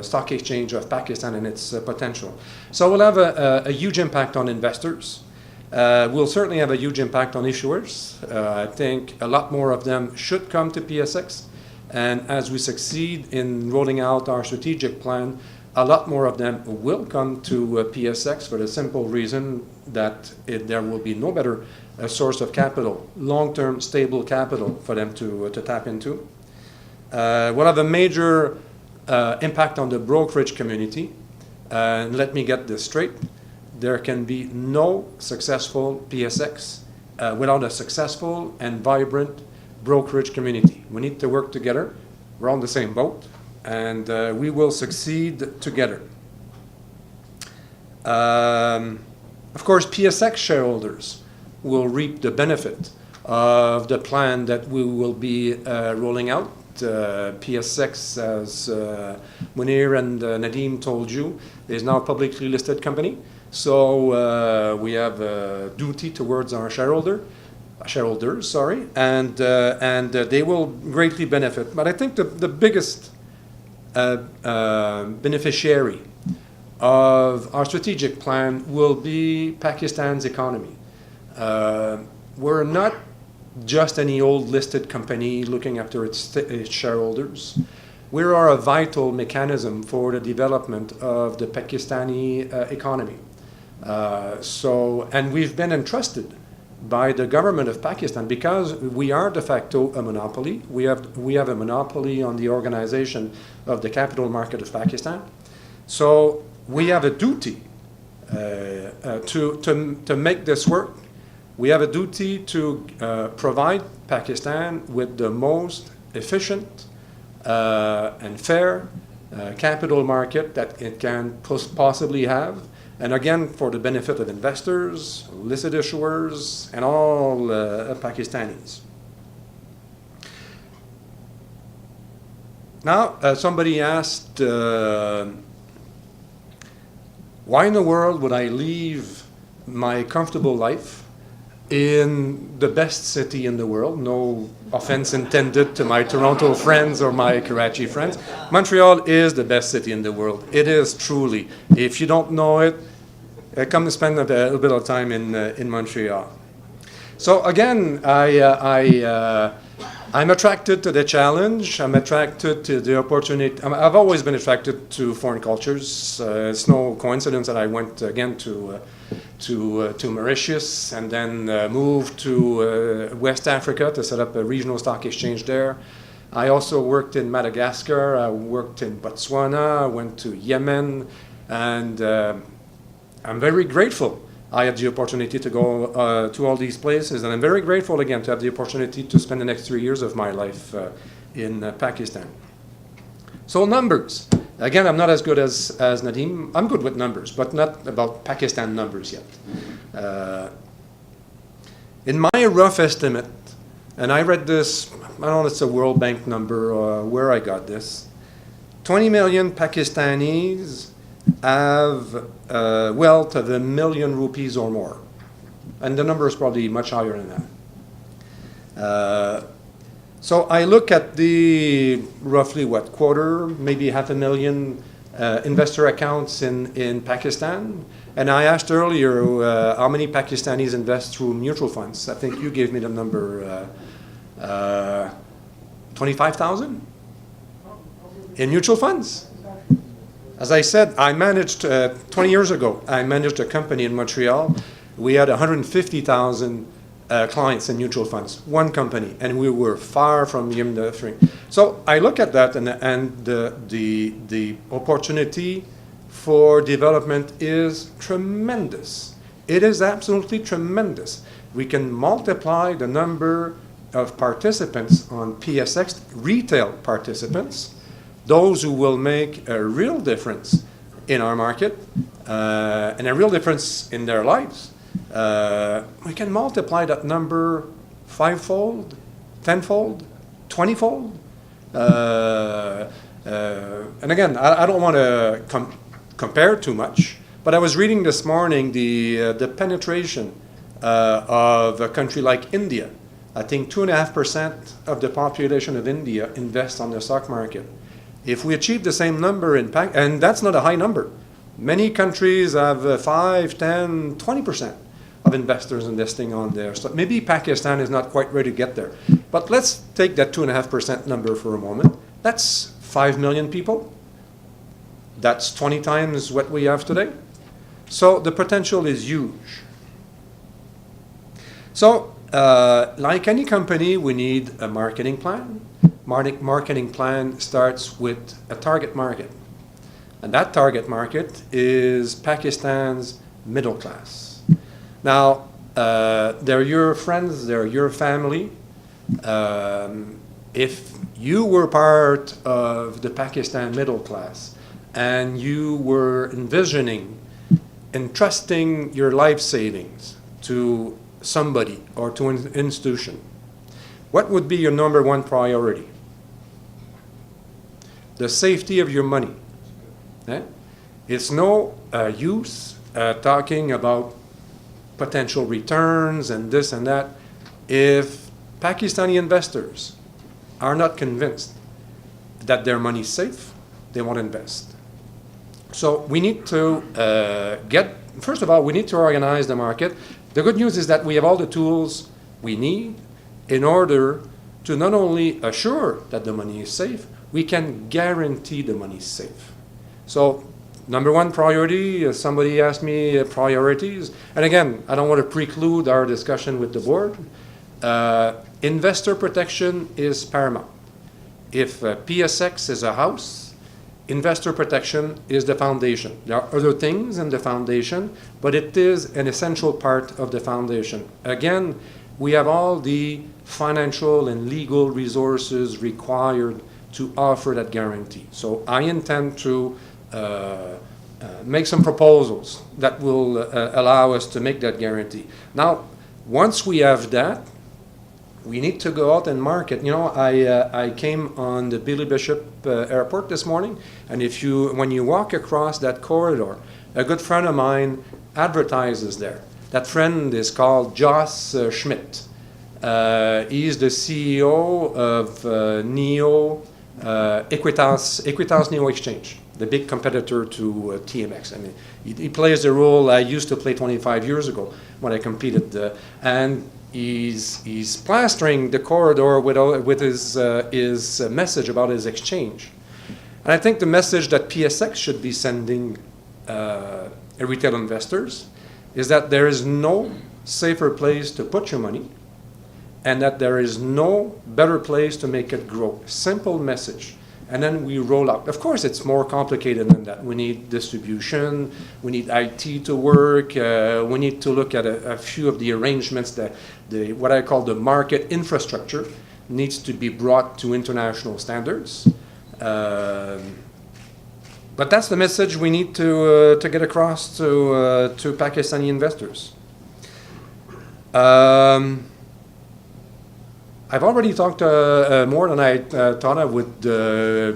stock exchange of Pakistan and its potential. So we'll have a huge impact on investors. We'll certainly have a huge impact on issuers. I think a lot more of them should come to PSX. And as we succeed in rolling out our strategic plan, a lot more of them will come to PSX for the simple reason that there will be no better source of capital, long-term stable capital for them to tap into. We'll have a major impact on the brokerage community. And let me get this straight. There can be no successful PSX without a successful and vibrant brokerage community. We need to work together. We're on the same boat, and we will succeed together. Of course, PSX shareholders will reap the benefit of the plan that we will be rolling out. PSX, as Munir and Nadim told you, is now a publicly listed company. So we have a duty towards our shareholders, and they will greatly benefit. But I think the biggest beneficiary of our strategic plan will be Pakistan's economy. We're not just any old listed company looking after its shareholders. We are a vital mechanism for the development of the Pakistani economy. And we've been entrusted by the government of Pakistan because we are de facto a monopoly. We have a monopoly on the organization of the capital market of Pakistan. So we have a duty to make this work. We have a duty to provide Pakistan with the most efficient and fair capital market that it can possibly have. And again, for the benefit of investors, listed issuers, and all Pakistanis. Now, somebody asked, why in the world would I leave my comfortable life in the best city in the world. No offense intended to my Toronto friends or my Karachi friends. Montreal is the best city in the world. It is truly. If you don't know it, come to spend a little bit of time in Montreal. So again, I'm attracted to the challenge. I'm attracted to the opportunity. I've always been attracted to foreign cultures. It's no coincidence that I went again to Mauritius and then moved to West Africa to set up a regional stock exchange there. I also worked in Madagascar. I worked in Botswana. I went to Yemen, and I'm very grateful I had the opportunity to go to all these places, and I'm very grateful again to have the opportunity to spend the next 3 years of my life in Pakistan. So numbers. Again, I'm not as good as Nadeem. I'm good with numbers, but not about Pakistan numbers yet. In my rough estimate, and I read this, I don't know if it's a World Bank number or where I got this, 20 million Pakistanis have wealth of $1 million rupees or more. And the number is probably much higher than that. So I look at the roughly quarter, maybe 500,000 investor accounts in Pakistan. And I asked earlier how many Pakistanis invest through mutual funds. I think you gave me the number 25,000 in mutual funds. As I said, I managed, 20 years ago, I managed a company in Montreal. We had 150,000 clients in mutual funds, one company, and we were far from the industry. So I look at that, and the opportunity for development is tremendous. It is absolutely tremendous. We can multiply the number of participants on PSX, retail participants, those who will make a real difference in our market and a real difference in their lives. We can multiply that number 5-fold, 10-fold, 20-fold. And again, I don't want to compare too much, but I was reading this morning the penetration of a country like India. I think 2.5% of the population of India invests on the stock market. If we achieve the same number in and that's not a high number. Many countries have 5, 10, 20% of investors investing on there. So maybe Pakistan is not quite ready to get there. But let's take that 2.5% number for a moment. That's 5 million people. That's 20 times what we have today. So the potential is huge. So like any company, we need a marketing plan. Marketing plan starts with a target market. And that target market is Pakistan's middle class. Now, they're your friends, they're your family. If you were part of the Pakistan middle class and you were envisioning entrusting your life savings to somebody or to an institution, what would be your number one priority? The safety of your money. It's no use talking about potential returns and this and that if Pakistani investors are not convinced that their money is safe, they won't invest. So we need to first of all, we need to organize the market. The good news is that we have all the tools we need in order to not only assure that the money is safe, we can guarantee the money is safe. So number one priority, somebody asked me priorities, and again, I don't want to preclude our discussion with the board. Investor protection is paramount. If PSX is a house, investor protection is the foundation. There are other things in the foundation, but it is an essential part of the foundation. Again, we have all the financial and legal resources required to offer that guarantee. So I intend to make some proposals that will allow us to make that guarantee. Now, once we have that, we need to go out and market. You know, I came on the Billy Bishop Airport this morning, and when you walk across that corridor, a good friend of mine advertises there. That friend is called Joss Schmidt. He's the CEO of Equitas Neo Exchange, the big competitor to TMX. I mean, he plays the role I used to play 25 years ago when I competed, and he's plastering the corridor with his message about his exchange. And I think the message that PSX should be sending retail investors is that there is no safer place to put your money, and that there is no better place to make it grow. Simple message. And then we roll out. Of course, it's more complicated than that. We need distribution, we need IT to work, we need to look at a few of the arrangements that what I call the market infrastructure needs to be brought to international standards. But that's the message we need to get across to Pakistani investors. I've already talked more than I thought I would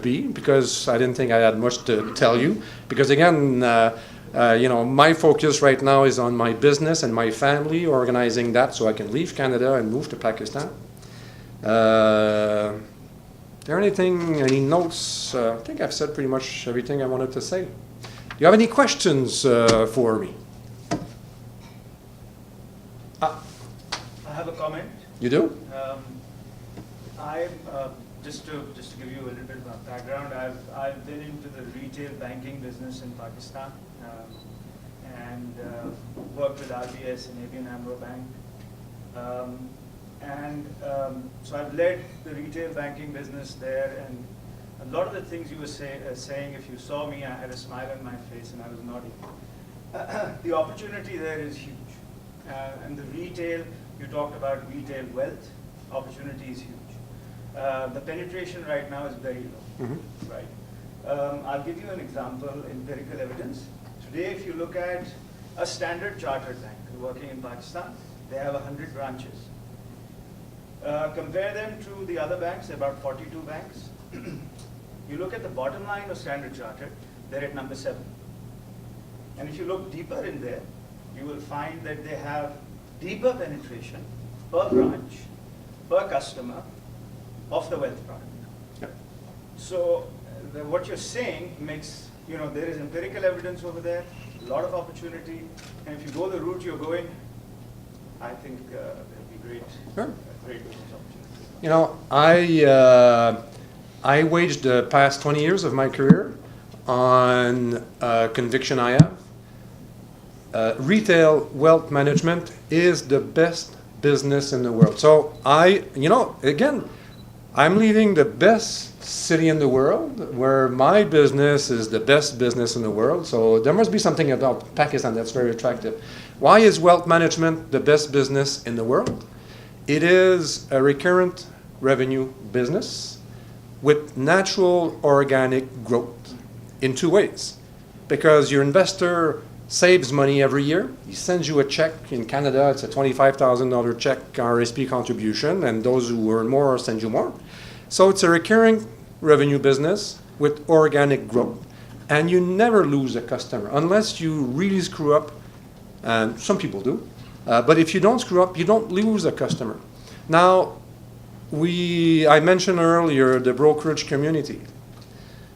be, because I didn't think I had much to tell you. Because again, my focus right now is on my business and my family, organizing that so I can leave Canada and move to Pakistan. There any notes? I think I've said pretty much everything I wanted to say. Do you have any questions for me? I have a comment. You do? Just to give you a little bit of background, I've been into the retail banking business in Pakistan, and worked with RBS and ABN AMRO Bank. So I've led the retail banking business there, and a lot of the things you were saying, if you saw me, I had a smile on my face and I was nodding. The opportunity there is huge. And the retail, you talked about retail wealth, opportunity is huge. The penetration right now is very low, right? I'll give you an example, empirical evidence. Today, if you look at a Standard Chartered bank working in Pakistan, they have 100 branches. Compare them to the other banks, there are about 42 banks. You look at the bottom line of Standard Chartered, they're at number 7. And if you look deeper in there, you will find that they have deeper penetration per branch, per customer of the wealth product. Yep. So what you're saying makes, there is empirical evidence over there, a lot of opportunity, and if you go the route you're going, I think it'll be great. Sure. Great business opportunity. I waged the past 20 years of my career on conviction I have. Retail wealth management is the best business in the world. So again, I'm leaving the best city in the world where my business is the best business in the world. So there must be something about Pakistan that's very attractive. Why is wealth management the best business in the world? It is a recurrent revenue business with natural organic growth in two ways. Because your investor saves money every year. He sends you a check. In Canada, it's a $25,000 check RSP contribution, and those who earn more send you more. So it's a recurring revenue business with organic growth. And you never lose a customer unless you really screw up, and some people do. But if you don't screw up, you don't lose a customer. Now, I mentioned earlier the brokerage community.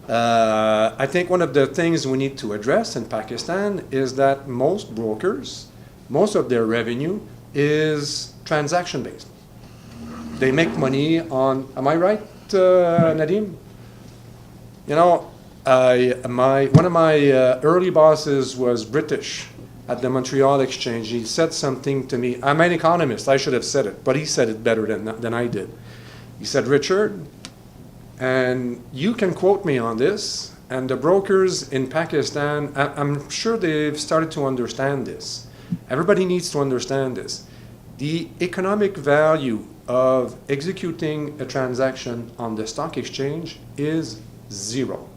I think one of the things we need to address in Pakistan is that most brokers, most of their revenue is transaction-based. They make money on, am I right, Nadeem? One of my early bosses was British at the Montreal Exchange. He said something to me. I'm an economist. I should have said it, but he said it better than I did. He said, Richard, and you can quote me on this, and the brokers in Pakistan, I'm sure they've started to understand this. Everybody needs to understand this. The economic value of executing a transaction on the stock exchange is zero.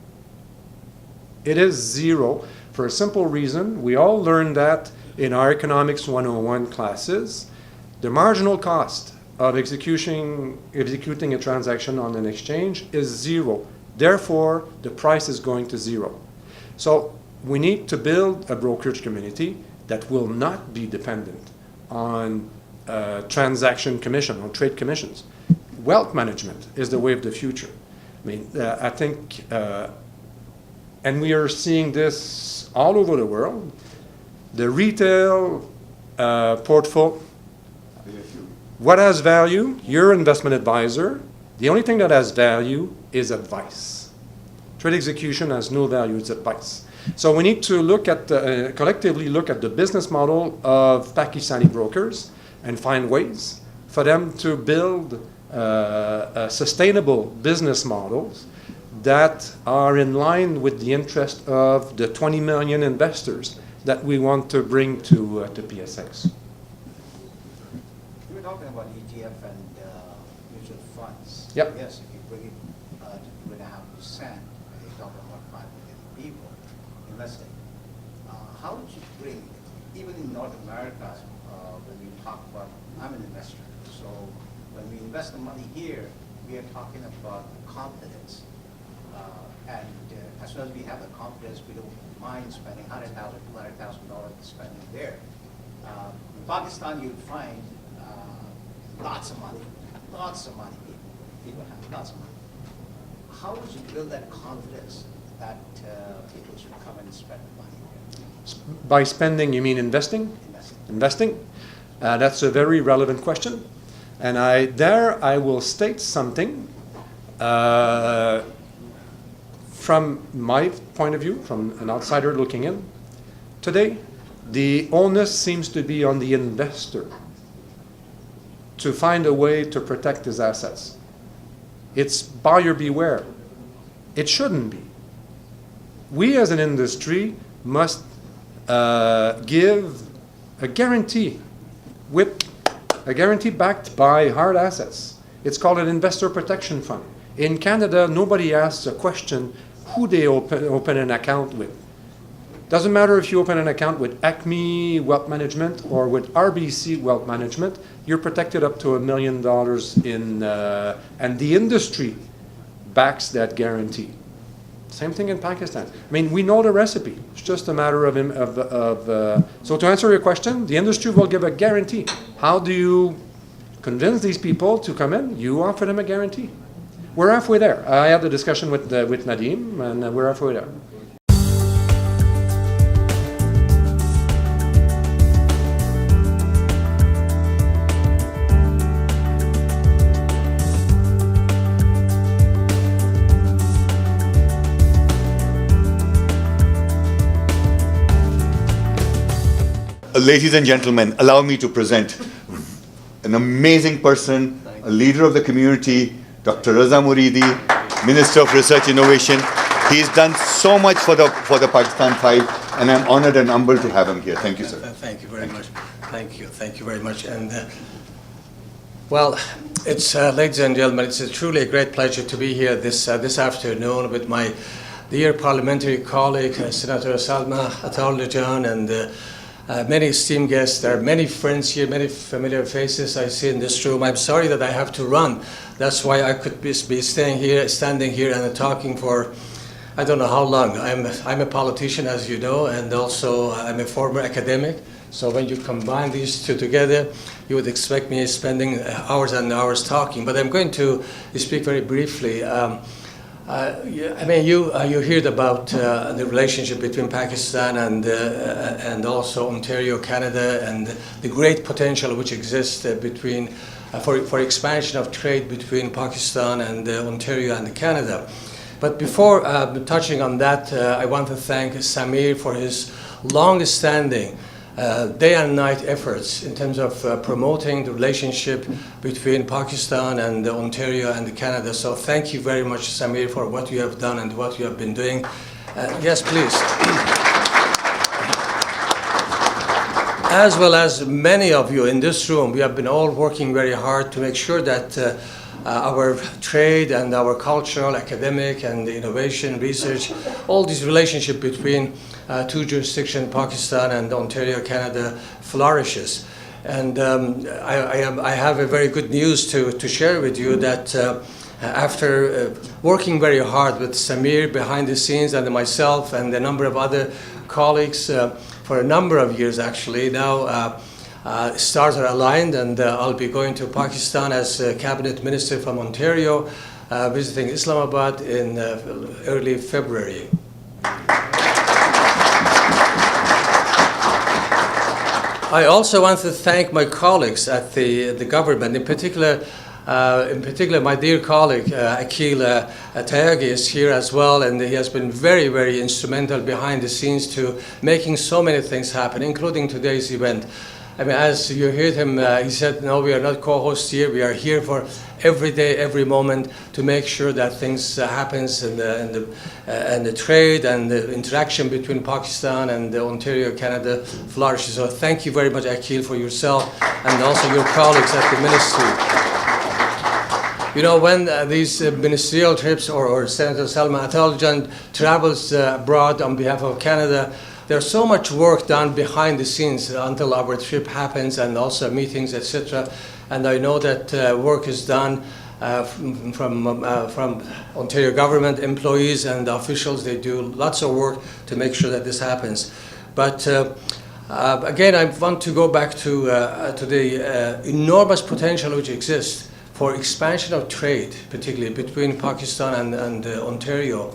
It is zero for a simple reason. We all learned that in our Economics 101 classes. The marginal cost of executing a transaction on an exchange is zero. Therefore, the price is going to zero. So we need to build a brokerage community that will not be dependent on transaction commission or trade commissions. Wealth management is the way of the future. I mean, I think, and we are seeing this all over the world. The retail portfolio, what has value? Your investment advisor. The only thing that has value is advice. Trade execution has no value, it's advice. So we need to look at, collectively look at the business model of Pakistani brokers and find ways for them to build sustainable business models that are in line with the interest of the 20 million investors that we want to bring to PSX. You were talking about ETF and mutual funds. Yep. Yes, if you bring it to 2.5%, you're talking about 5 million people investing. How would you bring, even in North America, when we talk about, I'm an investor, so when we invest the money here, we are talking about confidence. And as soon as we have the confidence, we don't mind spending $100,000, $200,000 spending there. In Pakistan, you'd find lots of money. People have lots of money. How would you build that confidence that people should come and spend money there? By spending, you mean investing? Investing? That's a very relevant question. And I will state something from my point of view, from an outsider looking in. Today, the onus seems to be on the investor to find a way to protect his assets. It's buyer beware. It shouldn't be. We as an industry must give a guarantee backed by hard assets. It's called an investor protection fund. In Canada, nobody asks a question who they open an account with. Doesn't matter if you open an account with Acme Wealth Management or with RBC Wealth Management, you're protected up to $1 million and the industry backs that guarantee. Same thing in Pakistan. I mean, we know the recipe. It's just a matter of so to answer your question, the industry will give a guarantee. How do you convince these people to come in? You offer them a guarantee. We're halfway there. I had the discussion with Nadeem, and we're halfway there. Ladies and gentlemen, allow me to present an amazing person, a leader of the community, Dr. Raza Moridi, Minister of Research Innovation. He's done so much for the Pakistan Five, and I'm honored and humbled to have him here. Thank you, sir. Thank you very much. Thank you very much. And well, it's ladies and gentlemen, it's truly a great pleasure to be here this afternoon with my dear parliamentary colleague, Senator Salma Ataljahan, and many esteemed guests. There are many friends here, many familiar faces I see in this room. I'm sorry that I have to run. That's why I could be standing here and talking for I don't know how long. I'm a politician, as you know, and also I'm a former academic. So when you combine these two together, you would expect me spending hours and hours talking. But I'm going to speak very briefly. I mean, you heard about the relationship between Pakistan and also Ontario, Canada, and the great potential which exists between for expansion of trade between Pakistan and Ontario and Canada. But before touching on that, I want to thank Samir for his long-standing day and night efforts in terms of promoting the relationship between Pakistan and Ontario and Canada. So thank you very much, Samir, for what you have done and what you have been doing. Yes, please. As well as many of you in this room, we have been all working very hard to make sure that our trade and our cultural, academic, and innovation, research, all this relationship between two jurisdictions, Pakistan and Ontario, Canada, flourishes. And I have a very good news to share with you that after working very hard with Samir behind the scenes and myself and a number of other colleagues, for a number of years actually. Now stars are aligned, and I'll be going to Pakistan as cabinet minister from Ontario, visiting Islamabad in early February. I also want to thank my colleagues at the government, in particular my dear colleague Akhil Tyagi is here as well, and he has been very, very instrumental behind the scenes to making so many things happen, including today's event. I mean, as you heard him, he said, no, we are not co-hosts here. We are here for every day, every moment to make sure that things happens and the trade and the interaction between Pakistan and Ontario, Canada flourishes. So thank you very much, Akhil, for yourself and also your colleagues at the ministry. You know, when these ministerial trips or Senator Salma Ataljan travels abroad on behalf of Canada, there's so much work done behind the scenes until our trip happens, and also meetings, etc. And I know that work is done from Ontario government employees and officials. They do lots of work to make sure that this happens. But again, I want to go back to the enormous potential which exists for expansion of trade, particularly between Pakistan and Ontario.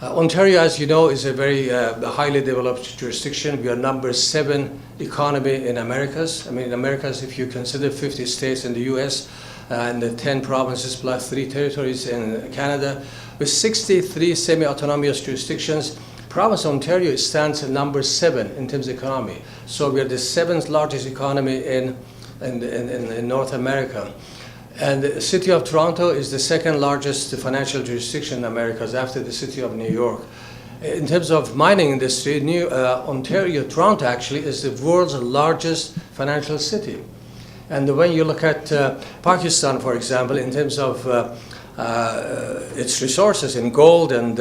Ontario, as you know, is a very highly developed jurisdiction. We are number 7 economy in Americas. I mean, in Americas, if you consider 50 states in the US and the 10 provinces plus 3 territories in Canada, with 63 semi-autonomous jurisdictions, province of Ontario stands at number 7 in terms of economy. So we are the 7th largest economy in North America. And the city of Toronto is the 2nd largest financial jurisdiction in Americas after the city of New York. In terms of mining industry, Ontario, Toronto actually is the world's largest financial city. And when you look at Pakistan, for example, in terms of its resources in gold and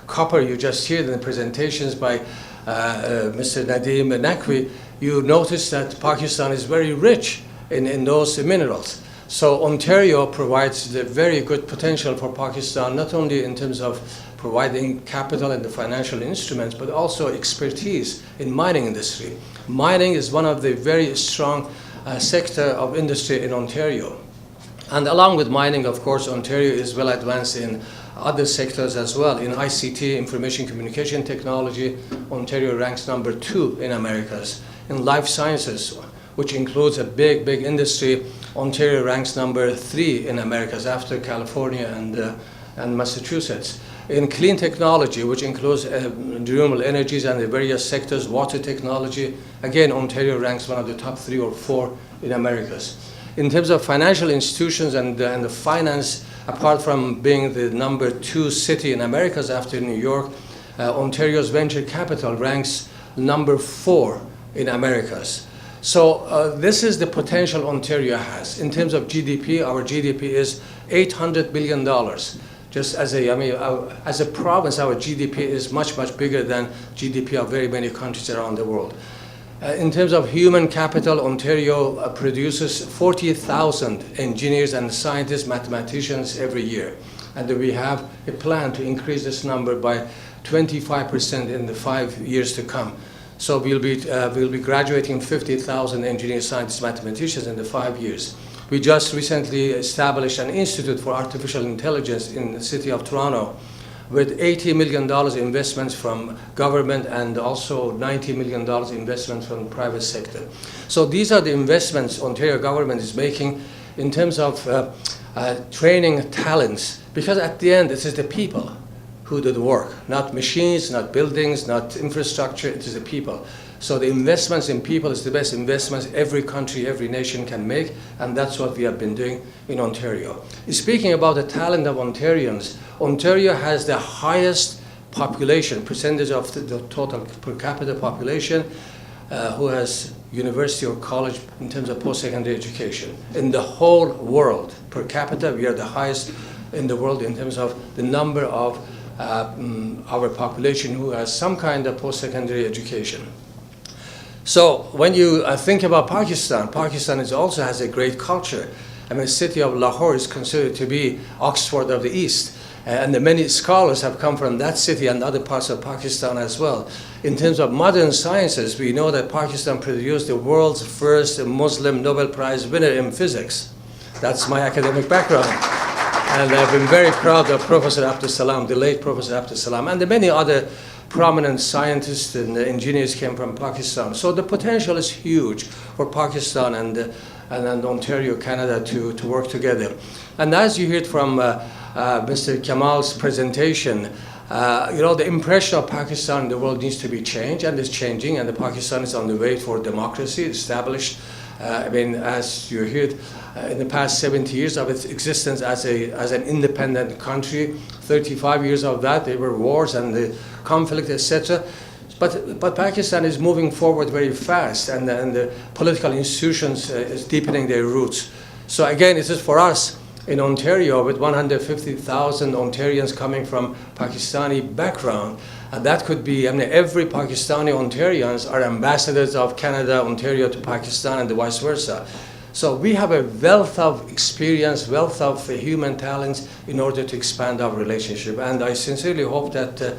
copper, you just heard in the presentations by Mr. Nadeem Naqvi, you notice that Pakistan is very rich in those minerals. So Ontario provides the very good potential for Pakistan, not only in terms of providing capital and the financial instruments, but also expertise in mining industry. Mining is one of the very strong sector of industry in Ontario. And along with mining, of course, Ontario is well advanced in other sectors as well. In ICT, information communication technology, Ontario ranks number 2 in Americas. In life sciences, which includes a big, big industry, Ontario ranks number 3 in Americas after California and Massachusetts. In clean technology, which includes renewable energies and the various sectors, water technology, again, Ontario ranks one of the top 3 or 4 in Americas. In terms of financial institutions and the finance, apart from being the number 2 city in Americas after New York, Ontario's venture capital ranks number 4 in Americas. So this is the potential Ontario has. In terms of GDP, our GDP is $800 billion. Just as a province, our GDP is much, much bigger than GDP of very many countries around the world. In terms of human capital, Ontario produces 40,000 engineers and scientists, mathematicians every year. And we have a plan to increase this number by 25% in the 5 years to come. So we'll be graduating 50,000 engineers, scientists, mathematicians in the 5 years. We just recently established an Institute for Artificial Intelligence in the city of Toronto with $80 million investments from government and also $90 million investments from the private sector. So these are the investments Ontario government is making in terms of training talents, because at the end it is the people who do the work, not machines, not buildings, not infrastructure, it is the people. So the investments in people is the best investments every country, every nation can make, and that's what we have been doing in Ontario. Speaking about the talent of Ontarians, Ontario has the highest population, percentage of the total per capita population who has university or college in terms of post-secondary education. In the whole world, per capita, we are the highest in the world in terms of the number of our population who has some kind of post-secondary education. So when you think about Pakistan, Pakistan also has a great culture. I mean, the city of Lahore is considered to be Oxford of the East. And the many scholars have come from that city and other parts of Pakistan as well. In terms of modern sciences, we know that Pakistan produced the world's first Muslim Nobel Prize winner in physics. That's my academic background. And I've been very proud of Professor Abdus Salam, the late Professor Abdus Salam, and the many other prominent scientists and engineers came from Pakistan. So the potential is huge for Pakistan and Ontario, Canada to work together. And as you heard from Mr. Kamal's presentation, the impression of Pakistan in the world needs to be changed, and is changing, and Pakistan is on the way for democracy, established. As you heard, in the past 70 years of its existence as an independent country, 35 years of that, there were wars and the conflict, etc. But Pakistan is moving forward very fast, and the political institutions is deepening their roots. So again, it is for us in Ontario, with 150,000 Ontarians coming from Pakistani background, and that could be, every Pakistani Ontarians are ambassadors of Canada, Ontario to Pakistan, and vice versa. So we have a wealth of experience, wealth of human talents in order to expand our relationship. And I sincerely hope that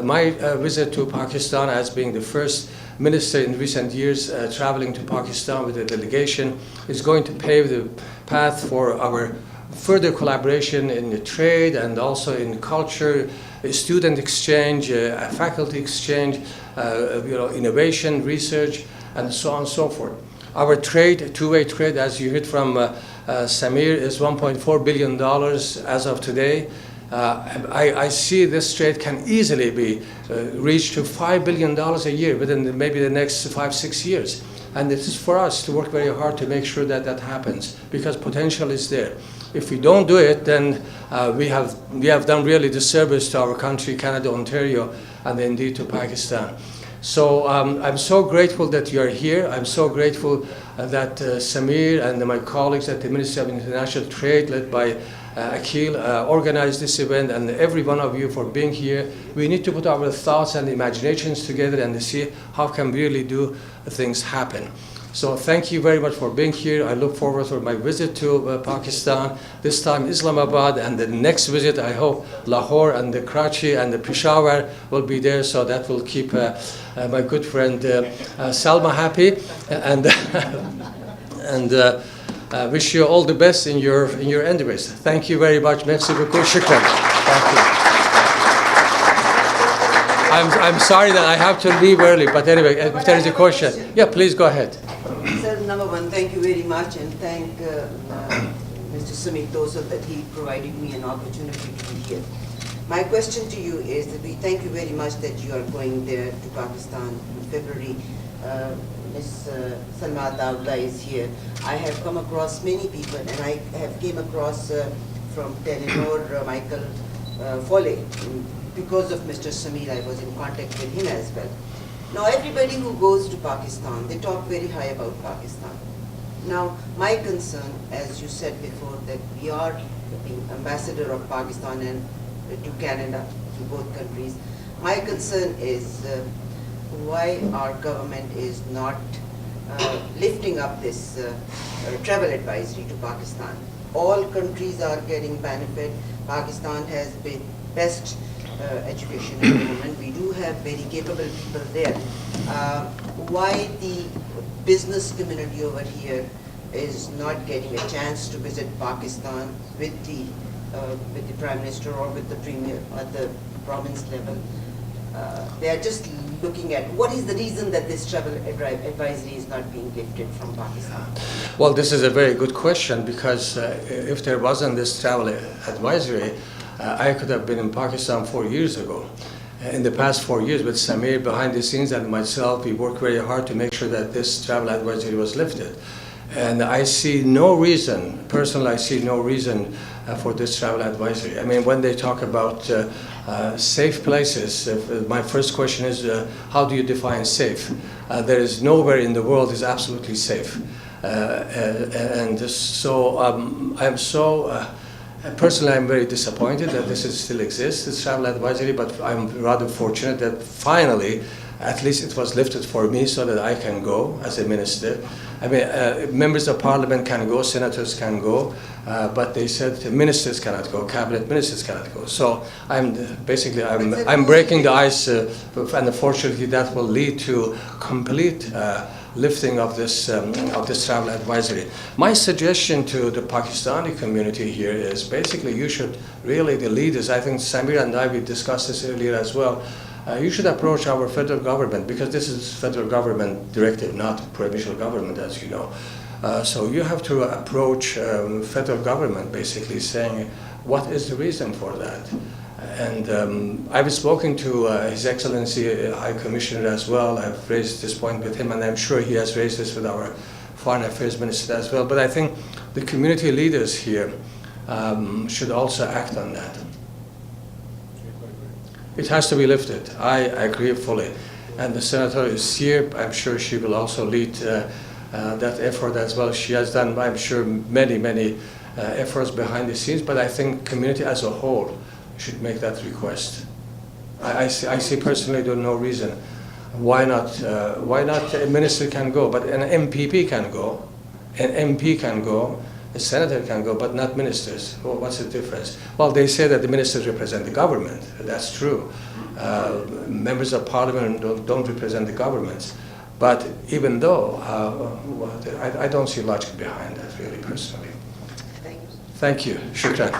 my visit to Pakistan, as being the first minister in recent years traveling to Pakistan with a delegation, is going to pave the path for our further collaboration in the trade and also in culture, student exchange, faculty exchange, innovation, research, and so on and so forth. Our trade, two-way trade, as you heard from Samir, is $1.4 billion as of today. I see this trade can easily be reached to $5 billion a year within maybe the next 5-6 years. And it is for us to work very hard to make sure that that happens, because potential is there. If we don't do it, then we have done really disservice to our country, Canada, Ontario, and indeed to Pakistan. So I'm so grateful that you are here. I'm so grateful that Samir and my colleagues at the Ministry of International Trade, led by Akhil, organized this event, and every one of you for being here. We need to put our thoughts and imaginations together and see how can we really do things happen. So thank you very much for being here. I look forward to my visit to Pakistan, this time Islamabad, and the next visit, I hope, Lahore and the Karachi and the Peshawar will be there, so that will keep my good friend Salma happy, and wish you all the best in your endeavors. Thank you very much. Merci beaucoup. Shukran. Thank you. I'm sorry that I have to leave early, but anyway, if there is a question, yeah, please go ahead. Sir, number one, thank you very much, and thank Mr. Sumit Dosal that he provided me an opportunity to be here. My question to you is that we thank you very much that you are going there to Pakistan in February. Ms. Salma Dawla is here. I have come across many people, and I have came across from Telenor Michael Foley. Because of Mr. Samir, I was in contact with him as well. Now, everybody who goes to Pakistan, they talk very high about Pakistan. Now, my concern, as you said before, that we are the ambassador of Pakistan and to Canada, to both countries. My concern is why our government is not lifting up this travel advisory to Pakistan. All countries are getting benefit. Pakistan has been best education at the moment. We do have very capable people there. Why the business community over here is not getting a chance to visit Pakistan with the Prime Minister or with the Premier at the province level? They are just looking at what is the reason that this travel advisory is not being lifted from Pakistan? Well, this is a very good question, because if there wasn't this travel advisory, I could have been in Pakistan 4 years ago. In the past 4 years, with Samir behind the scenes and myself, we worked very hard to make sure that this travel advisory was lifted. And I see no reason, personally, I see no reason for this travel advisory. I mean, when they talk about safe places, my first question is, how do you define safe? There is nowhere in the world is absolutely safe. Personally, I'm very disappointed that this still exists, this travel advisory, but I'm rather fortunate that finally At least it was lifted for me so that I can go as a minister. I mean, members of parliament can go, senators can go, but they said ministers cannot go, cabinet ministers cannot go. So I'm breaking the ice, and unfortunately that will lead to complete lifting of this travel advisory. My suggestion to the Pakistani community here is basically you should really, the leaders, I think Samir and I, we discussed this earlier as well, you should approach our federal government, because this is federal government directive, not provincial government, as you know. So you have to approach federal government basically saying, what is the reason for that? And I've spoken to His Excellency High Commissioner as well. I've raised this point with him, and I'm sure he has raised this with our Foreign Affairs Minister as well. But I think the community leaders here should also act on that. It has to be lifted. I agree fully. And the Senator is here. I'm sure she will also lead that effort as well. She has done, I'm sure, many efforts behind the scenes, but I think community as a whole should make that request. I see personally no reason why not a minister can go, but an MPP can go, an MP can go, a senator can go, but not ministers. Well, what's the difference? Well, they say that the ministers represent the government. That's true. Members of parliament don't represent the governments. But even though, I don't see logic behind that, really, personally. Thank you. Shukran.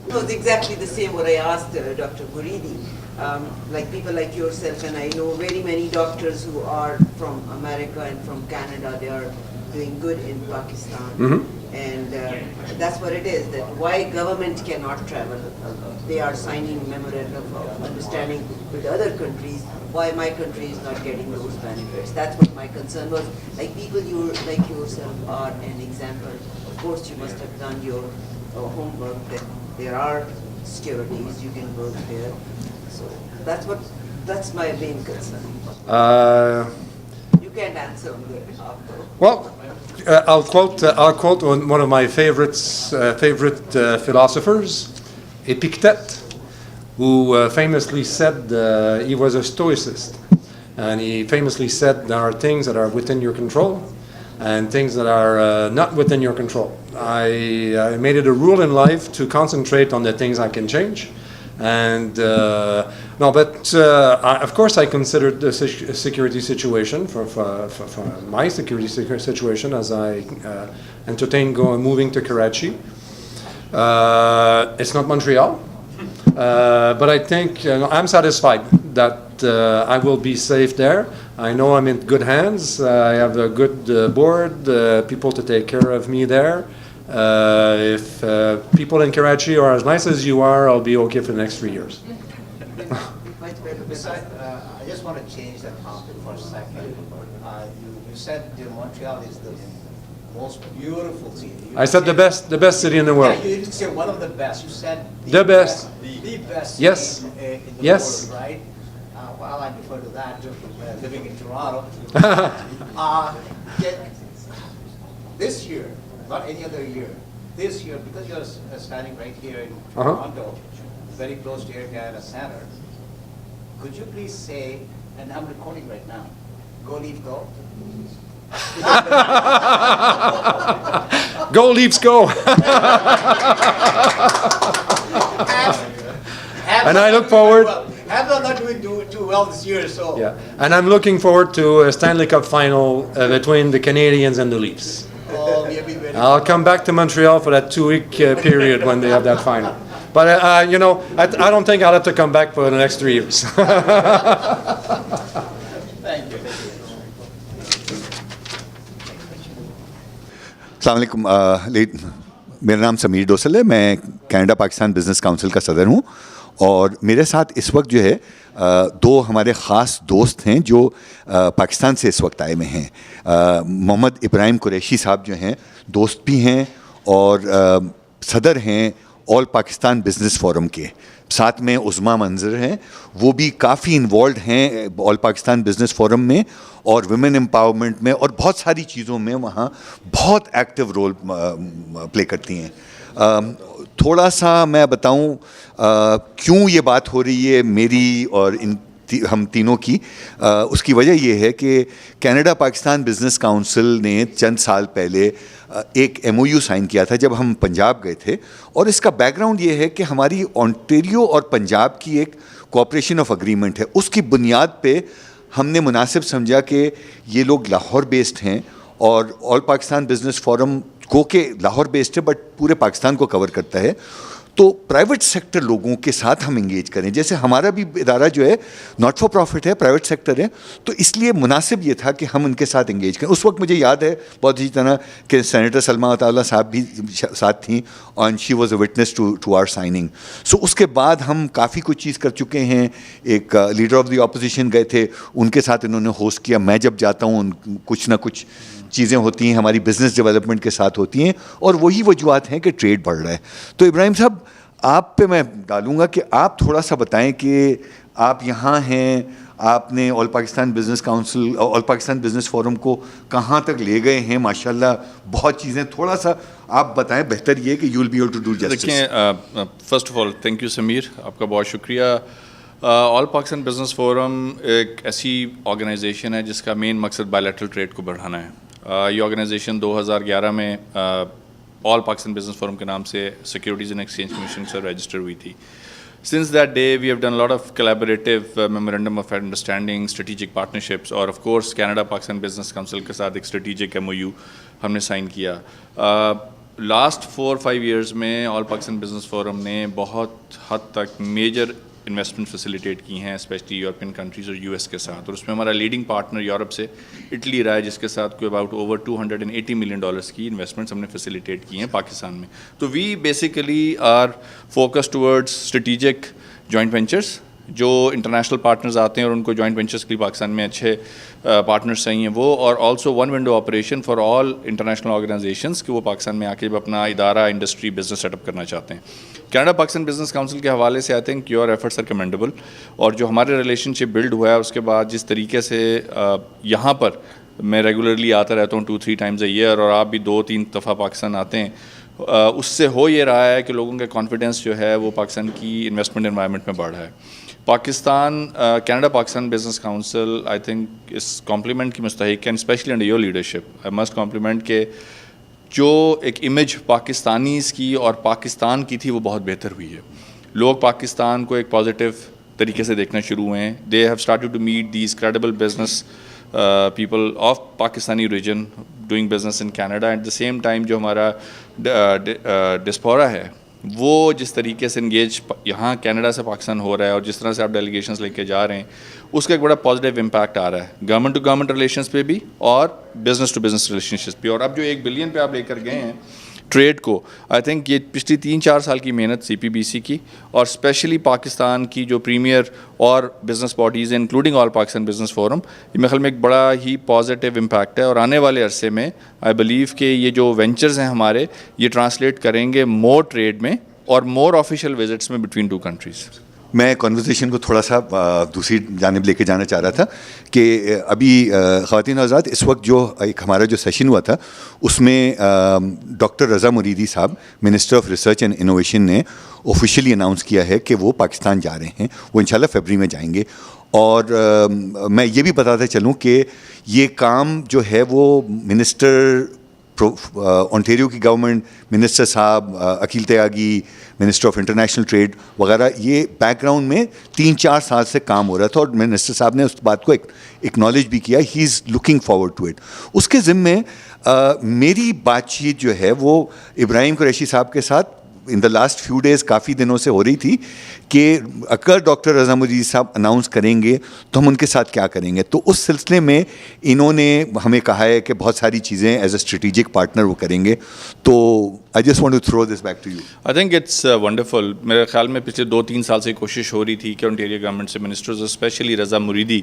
No, it's exactly the same what I asked Dr. Buridi. Like people like yourself, and I know very many doctors who are from America and from Canada, they are doing good in Pakistan. Mm-hmm. And that's what it is, that why government cannot travel. They are signing memorandum of understanding with other countries, why my country is not getting those benefits. That's what my concern was. Like people like yourself are an example. Of course you must have done your homework, that there are securities, you can work there. So that's my main concern. You can't answer on that after. Well, I'll quote one of my favorite philosophers, Epictet, who famously said he was a stoicist, and he famously said there are things that are within your control and things that are not within your control. I made it a rule in life to concentrate on the things I can change. And of course I considered the security situation for my security situation as I entertained moving to Karachi. It's not Montreal, but I think I'm satisfied that I will be safe there. I know I'm in good hands. I have a good board, people to take care of me there. If people in Karachi are as nice as you are, I'll be okay for the next 3 years. Besides, I just want to change that topic for a second. You said Montreal is the most beautiful city. I said the best city in the world. Yeah, you didn't say one of the best. You said the best. The best yes. City in the yes. world, right? Well, I prefer to that, living in Toronto. This year, not any other year, this year, because you're standing right here in Toronto, very close to Air Canada Center, could you please say, and I'm recording right now, go Leafs go? Go Leafs go! And I look forward. Habs not doing too well this year, so. Yeah, and I'm looking forward to a Stanley Cup final between the Canadians and the Leafs. Oh, I'll come back to Montreal for that 2-week period when they have that final. But I don't think I'll have to come back for the next 3 years. Thank you. अस्सलाम वालेकुम, मेरा नाम Sameer dorsal है, मैं Canada Pakistan business council का सदर हूँ, और मेरे साथ इस वक्त जो है दो हमारे ख़ास दोस्त हैं जो पाकिस्तान से इस वक्त आए हुए हैं। मोहम्मद इब्राहिम कुरैशी साहब जो हैं दोस्त भी हैं और सदर हैं ऑल पाकिस्तान बिज़नेस फोरम के, साथ में उज़मा मंजर हैं, वो भी काफ़ी इन्वॉल्व हैं ऑल पाकिस्तान बिज़नेस फोरम में और वुमेन एम्पावरमेंट में और बहुत सारी चीज़ों में वहाँ बहुत एक्टिव रोल प्ले करती हैं। تھوڑا سا میں بتاؤں کیوں یہ بات ہو رہی ہے میری اور ہم تینوں کی. اس کی وجہ یہ ہے کہ کینیڈا پاکستان بزنس کاؤنسل نے چند سال پہلے ایک MOU سائن کیا تھا جب ہم پنجاب گئے تھے, اور اس کا بیک گراؤنڈ یہ ہے کہ ہماری اونٹیریو اور پنجاب کی ایک کوآپریشن آف اگریمنٹ ہے. اس کی بنیاد پہ ہم نے مناسب سمجھا کہ یہ لوگ لاہور بیسڈ ہیں اور آل پاکستان بزنس فورم کو کہ لاہور بیسڈ ہے بٹ پورے پاکستان کو کور کرتا ہے, تو پرائیویٹ سیکٹر لوگوں کے ساتھ ہم انگیج کریں. جیسے ہمارا بھی ادارہ جو ہے ناٹ فار پروفٹ ہے, پرائیویٹ سیکٹر ہے, تو اس لیے مناسب یہ تھا کہ ہم ان کے ساتھ انگیج کریں. اس وقت مجھے یاد ہے بہت اچھی طرح کہ سینیٹر سلما عطا صاحب بھی ساتھ تھیں and she was a witness to our signing. So اس کے بعد ہم کافی کچھ چیز کر چکے ہیں. ایک لیڈر آف دی اپوزیشن گئے تھے, ان کے ساتھ انہوں نے ہوسٹ کیا. میں جب جاتا ہوں کچھ نہ کچھ چیزیں ہوتی ہیں ہماری بزنس ڈیولپمنٹ کے ساتھ ہوتی ہیں, اور وہی وجوہات ہیں کہ ٹریڈ بڑھ رہا ہے. تو ابراہیم صاحب آپ پہ میں ڈالوں گا کہ آپ تھوڑا سا بتائیں کہ آپ یہاں ہیں, آپ نے آل پاکستان بزنس کاؤنسل آل پاکستان بزنس فورم کو کہاں تک لے گئے ہیں. ماشاءاللہ بہت چیزیں, تھوڑا سا آپ بتائیں, بہتر یہ کہ you will be able to do justice. دیکھیں, first of all thank you Sameer, آپ کا بہت شکریہ. آل پاکستان بزنس فورم ایک ایسی آرگنائزیشن ہے جس کا مین مقصد بائیلیٹرل ٹریڈ کو بڑھانا ہے. یہ آرگنائزیشن 2011 میں آل پاکستان بزنس فورم کے نام سے سیکیورٹیز اینڈ ایکسچینج کمیشن سے رجسٹر ہوئی تھی. Since that day, we have done a lot of collaborative memorandum of understanding, strategic partnerships, اور of course Canada Pakistan Business Council کے ساتھ ایک strategic MOU ہم نے سائن کیا. لاسٹ 4-5 years میں آل پاکستان بزنس فورم نے بہت حد تک میجر انویسٹمنٹ فیسیلیٹیٹ کی ہیں, اسپیشلی یورپین کنٹریز اور US کے ساتھ, اور اس میں ہمارا لیڈنگ پارٹنر یورپ سے اٹلی رہا ہے جس کے ساتھ کوئی اباؤٹ اوور $280 million کی انویسٹمنٹس ہم نے فیسیلیٹیٹ کی ہیں پاکستان میں. تو we basically are focus towards strategic joint ventures. جو انٹرنیشنل پارٹنرز آتے ہیں اور ان کو جوائنٹ وینچرس کے لیے پاکستان میں اچھے پارٹنرس چاہیے وہ, اور also one window operation for all international organisations کہ وہ پاکستان میں آ کے جب اپنا ادارہ انڈسٹری بزنس سیٹ اپ کرنا چاہتے ہیں. کینیڈا پاکستان بزنس کاؤنسل کے حوالے سے I think your efforts are commendable, اور جو ہمارے ریلیشن شپ بلڈ ہوا ہے اس کے بعد جس طریقے سے یہاں پر میں ریگولرلی آتا رہتا ہوں 2-3 times a year, اور آپ بھی 2-3 دفعہ پاکستان آتے ہیں, اس سے ہو یہ رہا ہے کہ لوگوں کا کانفیڈنس جو ہے وہ پاکستان کی انویسٹمنٹ انوائرمنٹ میں بڑھا ہے. Pakistan Canada Pakistan business council I think اس کمپلیمنٹ کی مستحق ہے, especially under your leadership. I must compliment کہ جو ایک امیج پاکستانیز کی اور پاکستان کی تھی وہ بہت بہتر ہوئی ہے. لوگ پاکستان کو ایک پازیٹیو طریقے سے دیکھنا شروع ہوئے ہیں. They have started to meet these credible business people of Pakistani region doing business in Canada. At the same time جو ہمارا ڈسپورا ہے وہ جس طریقے سے انگیج یہاں کینیڈا سے پاکستان ہو رہا ہے, اور جس طرح سے آپ ڈیلیگیشنز لے کے جا رہے ہیں, اس کا ایک بڑا پازیٹیو امپیکٹ آ رہا ہے گورنمنٹ ٹو گورنمنٹ ریلیشنس پہ بھی اور بزنس ٹو بزنس ریلیشن شپ پہ. اور اب جو 1 بلین پہ آپ لے کر گئے ہیں ٹریڈ کو, آئی تھنک یہ پچھلی 3-4 سال کی محنت CPBC کی اور اسپیشلی پاکستان کی جو پریمیئر اور بزنس باڈیز ہیں including all Pakistan business forum, یہ میرے خیال میں ایک بڑا ہی پازیٹیو امپیکٹ ہے. اور آنے والے عرصے میں آئی بلیو کہ یہ جو وینچرز ہیں ہمارے یہ ٹرانسلیٹ کریں گے مور ٹریڈ میں اور مور آفیشیل وزٹس میں بٹوین 2 countries. میں کنورسیشن کو تھوڑا سا دوسری جانب لے کے جانا چاہ رہا تھا کہ ابھی خواتین و حضرات اس وقت جو ایک ہمارا جو سیشن ہوا تھا اس میں ڈاکٹر رضا مریدی صاحب minister of research and innovation نے آفیشیلی اناؤنس کیا ہے کہ وہ پاکستان جا رہے ہیں. وہ انشاءاللہ فیبری میں جائیں گے. اور میں یہ بھی بتاتا چلوں کہ یہ کام جو ہے وہ منسٹر اونٹیریو کی گورنمنٹ, منسٹر صاحب Aqeel Tyagi, minister of international trade وغیرہ, یہ بیک گراؤنڈ میں 3-4 سال سے کام ہو رہا تھا, اور منسٹر صاحب نے اس بات کو اکنالج بھی کیا. ہی از لکنگ فارورڈ ٹو اٹ. اس کے ذمے میری بات چیت جو ہے وہ ابراہیم قریشی صاحب کے ساتھ ان دا لاسٹ فیو ڈیز کافی دنوں سے ہو رہی تھی کہ اگر ڈاکٹر رضا مریدی صاحب اناؤنس کریں گے تو ہم ان کے ساتھ کیا کریں گے. تو اس سلسلے میں انہوں نے ہمیں کہا ہے کہ بہت ساری چیزیں ایز اے اسٹریٹجک پارٹنر وہ کریں گے. تو I just want to throw this back to you. I think it's wonderful. میرے خیال میں پچھلے 2-3 سال سے کوشش ہو رہی تھی کہ اونٹیریو گورنمنٹ سے ministers especially Raza Muridi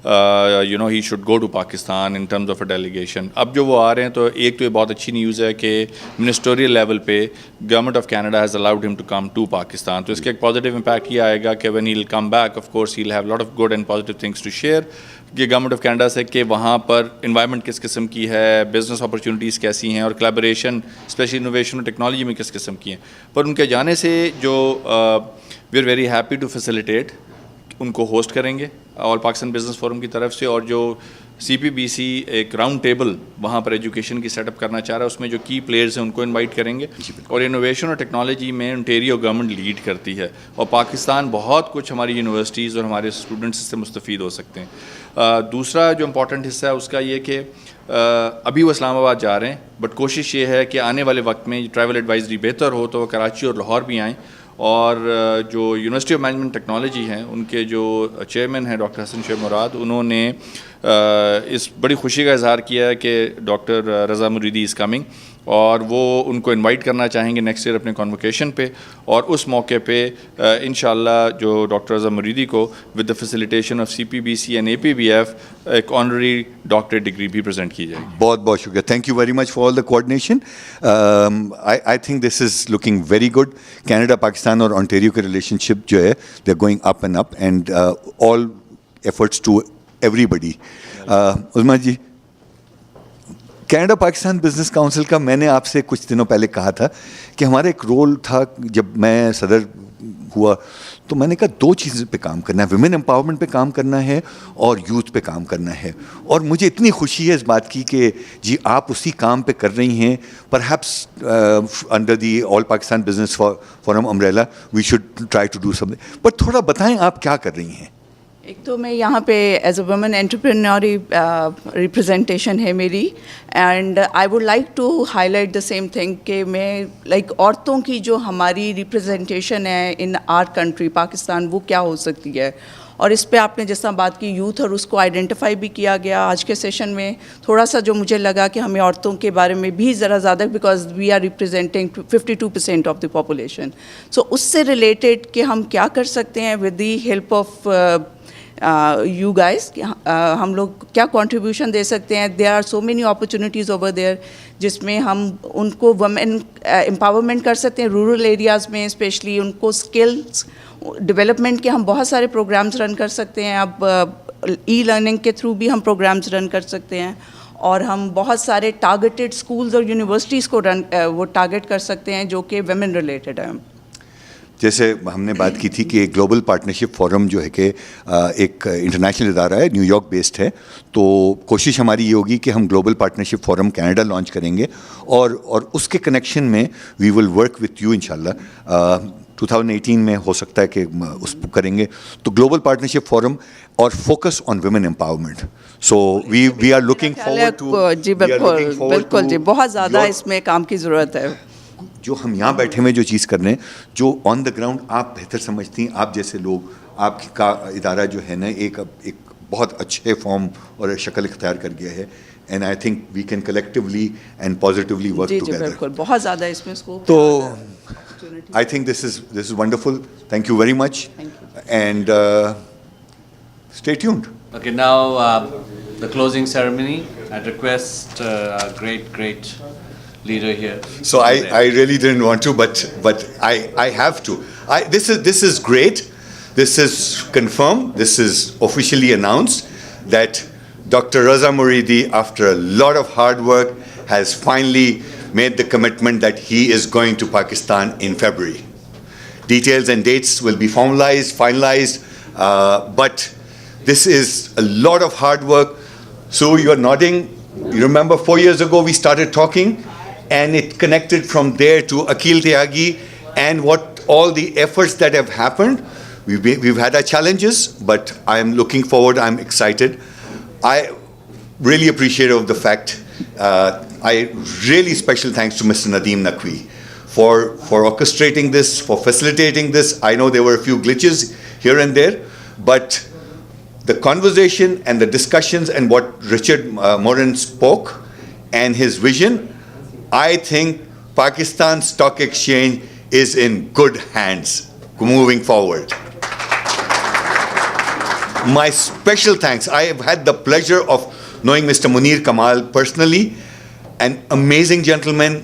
he should go to Pakistan in terms of a delegation. اب جو وہ آ رہے ہیں تو ایک تو یہ بہت اچھی نیوز ہے کہ منسٹوریل لیول پہ government of Canada has allowed him to come to Pakistan. تو اس کا ایک پازیٹیو امپیکٹ یہ آئے گا کہ when he'll come back of course he'll have a lot of good and positive things to share. کہ گورنمنٹ آف کینیڈا سے کہ وہاں پر انوائرمنٹ کس قسم کی ہے, بزنس اپرچونیٹیز کیسی ہیں, اور کلیبوریشن اسپیشلی انوویشن اور ٹیکنالوجی میں کس قسم کی ہیں. پر ان کے جانے سے جو we are very happy to facilitate, ان کو ہوسٹ کریں گے آل پاکستان بزنس فورم کی طرف سے, اور جو سی پی بی سی ایک راؤنڈ ٹیبل وہاں پر ایجوکیشن کی سیٹ اپ کرنا چاہ رہا ہے, اس میں جو کی پلیئرز ہیں ان کو انوائٹ کریں گے. اور انوویشن اور ٹیکنالوجی میں انٹیریو گورنمنٹ لیڈ کرتی ہے, اور پاکستان بہت کچھ ہماری یونیورسٹیز اور ہمارے اسٹوڈنٹس سے مستفید ہو سکتے ہیں. دوسرا جو امپورٹنٹ حصہ ہے اس کا یہ کہ ابھی وہ اسلام آباد جا رہے ہیں, بٹ کوشش یہ ہے کہ آنے والے وقت میں ٹریول ایڈوائزری بہتر ہو تو وہ کراچی اور لاہور بھی آئیں. اور جو یونیورسٹی آف مینجمنٹ ٹیکنالوجی ہیں ان کے جو چیئرمین ہیں ڈاکٹر حسن شیخ مراد, انہوں نے اس بڑی خوشی کا اظہار کیا ہے کہ ڈاکٹر رضا مریدی از کمنگ, اور وہ ان کو انوائٹ کرنا چاہیں گے نیکسٹ ایئر اپنے کانوکیشن پہ. اور اس موقع پہ انشاءاللہ جو ڈاکٹر رضا مریدی کو with the facilitation of C P B C and a P be F ایک آنرری ڈاکٹریٹ ڈگری بھی پریزنٹ کی جائے گی. بہت بہت شکریہ. Thank you very much for all the coordination. I think this is looking very good. Canada Pakistan اور Ontario کے ریلیشن شپ جو ہے they are going up and up, and all efforts to every body. Uzma G, Canada Pakistan business council کا میں نے آپ سے کچھ دنوں پہلے کہا تھا کہ ہمارا ایک رول تھا جب میں صدر ہوا, تو میں نے کہا 2 چیزوں پہ کام کرنا ہے, ویمن امپاورمنٹ پہ کام کرنا ہے اور یوتھ پہ کام کرنا ہے. اور مجھے اتنی خوشی ہے اس بات کی کہ جی آپ اسی کام پہ کر رہی ہیں. Perhaps under the all Pakistan business forum umbrella we should try to do something. But تھوڑا بتائیں آپ کیا کر رہی ہیں. ایک تو میں یہاں پہ as a woman entrepreneurial representation ہے میری, and I would like to highlight the same thing کہ میں لائک عورتوں کی جو ہماری ریپرزینٹیشن ہے ان آر کنٹری پاکستان وہ کیا ہو سکتی ہے. اور اس پہ آپ نے جس طرح بات کی یوتھ اور اس کو آئیڈینٹیفائی بھی کیا گیا آج کے سیشن میں, تھوڑا سا جو مجھے لگا کہ ہمیں عورتوں کے بارے میں بھی ذرا زیادہ, because we are representing 52% of the population. So اس سے ریلیٹڈ کہ ہم کیا کر سکتے ہیں with the help of you guys, ہم لوگ کیا کنٹریبیوشن دے سکتے ہیں. There are so many opportunities over there جس میں ہم ان کو وومن امپاورمنٹ کر سکتے ہیں رورل ایریاز میں, اسپیشلی ان کو اسکلس ڈیولپمنٹ کے ہم بہت سارے پروگرامز رن کر سکتے ہیں. اب ای لرننگ کے تھرو بھی ہم پروگرامز رن کر سکتے ہیں, اور ہم بہت سارے ٹارگیٹڈ اسکولز اور یونیورسٹیز کو وہ ٹارگیٹ کر سکتے ہیں جو کہ ویمن ریلیٹڈ ہیں. جیسے ہم نے بات کی تھی کہ گلوبل پارٹنرشپ فورم جو ہے کہ ایک انٹرنیشنل ادارہ ہے, نیو یارک بیسڈ ہے, تو کوشش ہماری یہ ہوگی کہ ہم global partnership forum Canada launch کریں گے, اور اس کے کنیکشن میں وی ول ورک وتھ یو انشاءاللہ. 2018 میں ہو سکتا ہے کہ اس کو کریں گے. تو گلوبل پارٹنرشپ فورم اور focus on women empowerment. So we are looking forward to. جی بالکل جی, بہت زیادہ اس میں کام کی ضرورت ہے. جو ہم یہاں بیٹھے ہوئے جو چیز کر رہے ہیں, جو آن دا گراؤنڈ آپ بہتر سمجھتی ہیں, آپ جیسے لوگ, آپ کا ادارہ جو ہے نا ایک بہت اچھے فارم اور شکل اختیار کر گیا ہے, and I think we can collectively and positively work together. جی بالکل, بہت زیادہ اس میں اسکوپ. تو I think this is wonderful. Thank you very much. Thank you. And stay tuned. Okay, now the closing ceremony. I'd request a great leader here. So I really didn't want to, but I have to. This is great. This is confirmed. This is officially announced that Dr. Raza Muridi, after a lot of hard work, has finally made the commitment that he is going to Pakistan in February. Details and dates will be finalized, but this is a lot of hard work. So you are nodding. You remember 4 years ago we started talking, and it connected from there to Akil Tyagi, and what all the efforts that have happened. We've had our challenges, but I am looking forward. I'm excited. I really appreciate of the fact. I really special thanks to Mr. Nadeem Naqvi for orchestrating this, for facilitating this. I know there were a few glitches here and there, but the conversation and the discussions and what Richard Morin spoke and his vision, I think Pakistan Stock Exchange is in good hands moving forward. My special thanks. I have had the pleasure of knowing Mr. Munir Kamal personally, an amazing gentleman.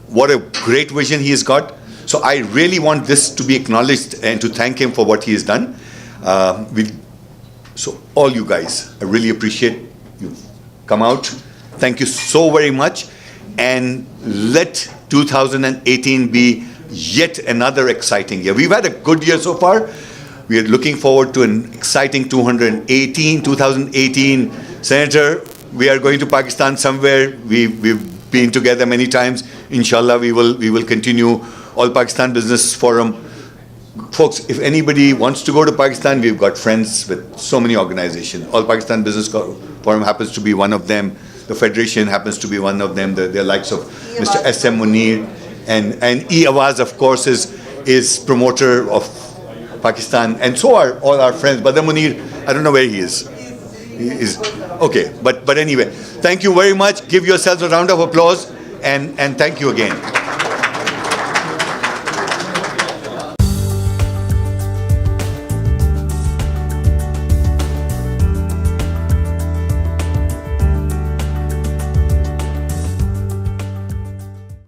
What a great vision he has got. So I really want this to be acknowledged and to thank him for what he has done. So all you guys, I really appreciate you've come out. Thank you so very much. And let 2018 be yet another exciting year. We've had a good year so far. We are looking forward to an exciting 2018. Senator, we are going to Pakistan somewhere. We've been together many times. Inshallah, we will continue. All Pakistan Business Forum. Folks, if anybody wants to go to Pakistan, we've got friends with so many organizations. All Pakistan Business Forum happens to be one of them. The Federation happens to be one of them. The likes of Mr. S.M. Munir. And E-Awaz, of course, is promoter of Pakistan. And so are all our friends. But the Munir, I don't know where he is. He is okay. But anyway, thank you very much. Give yourselves a round of applause. And thank you again.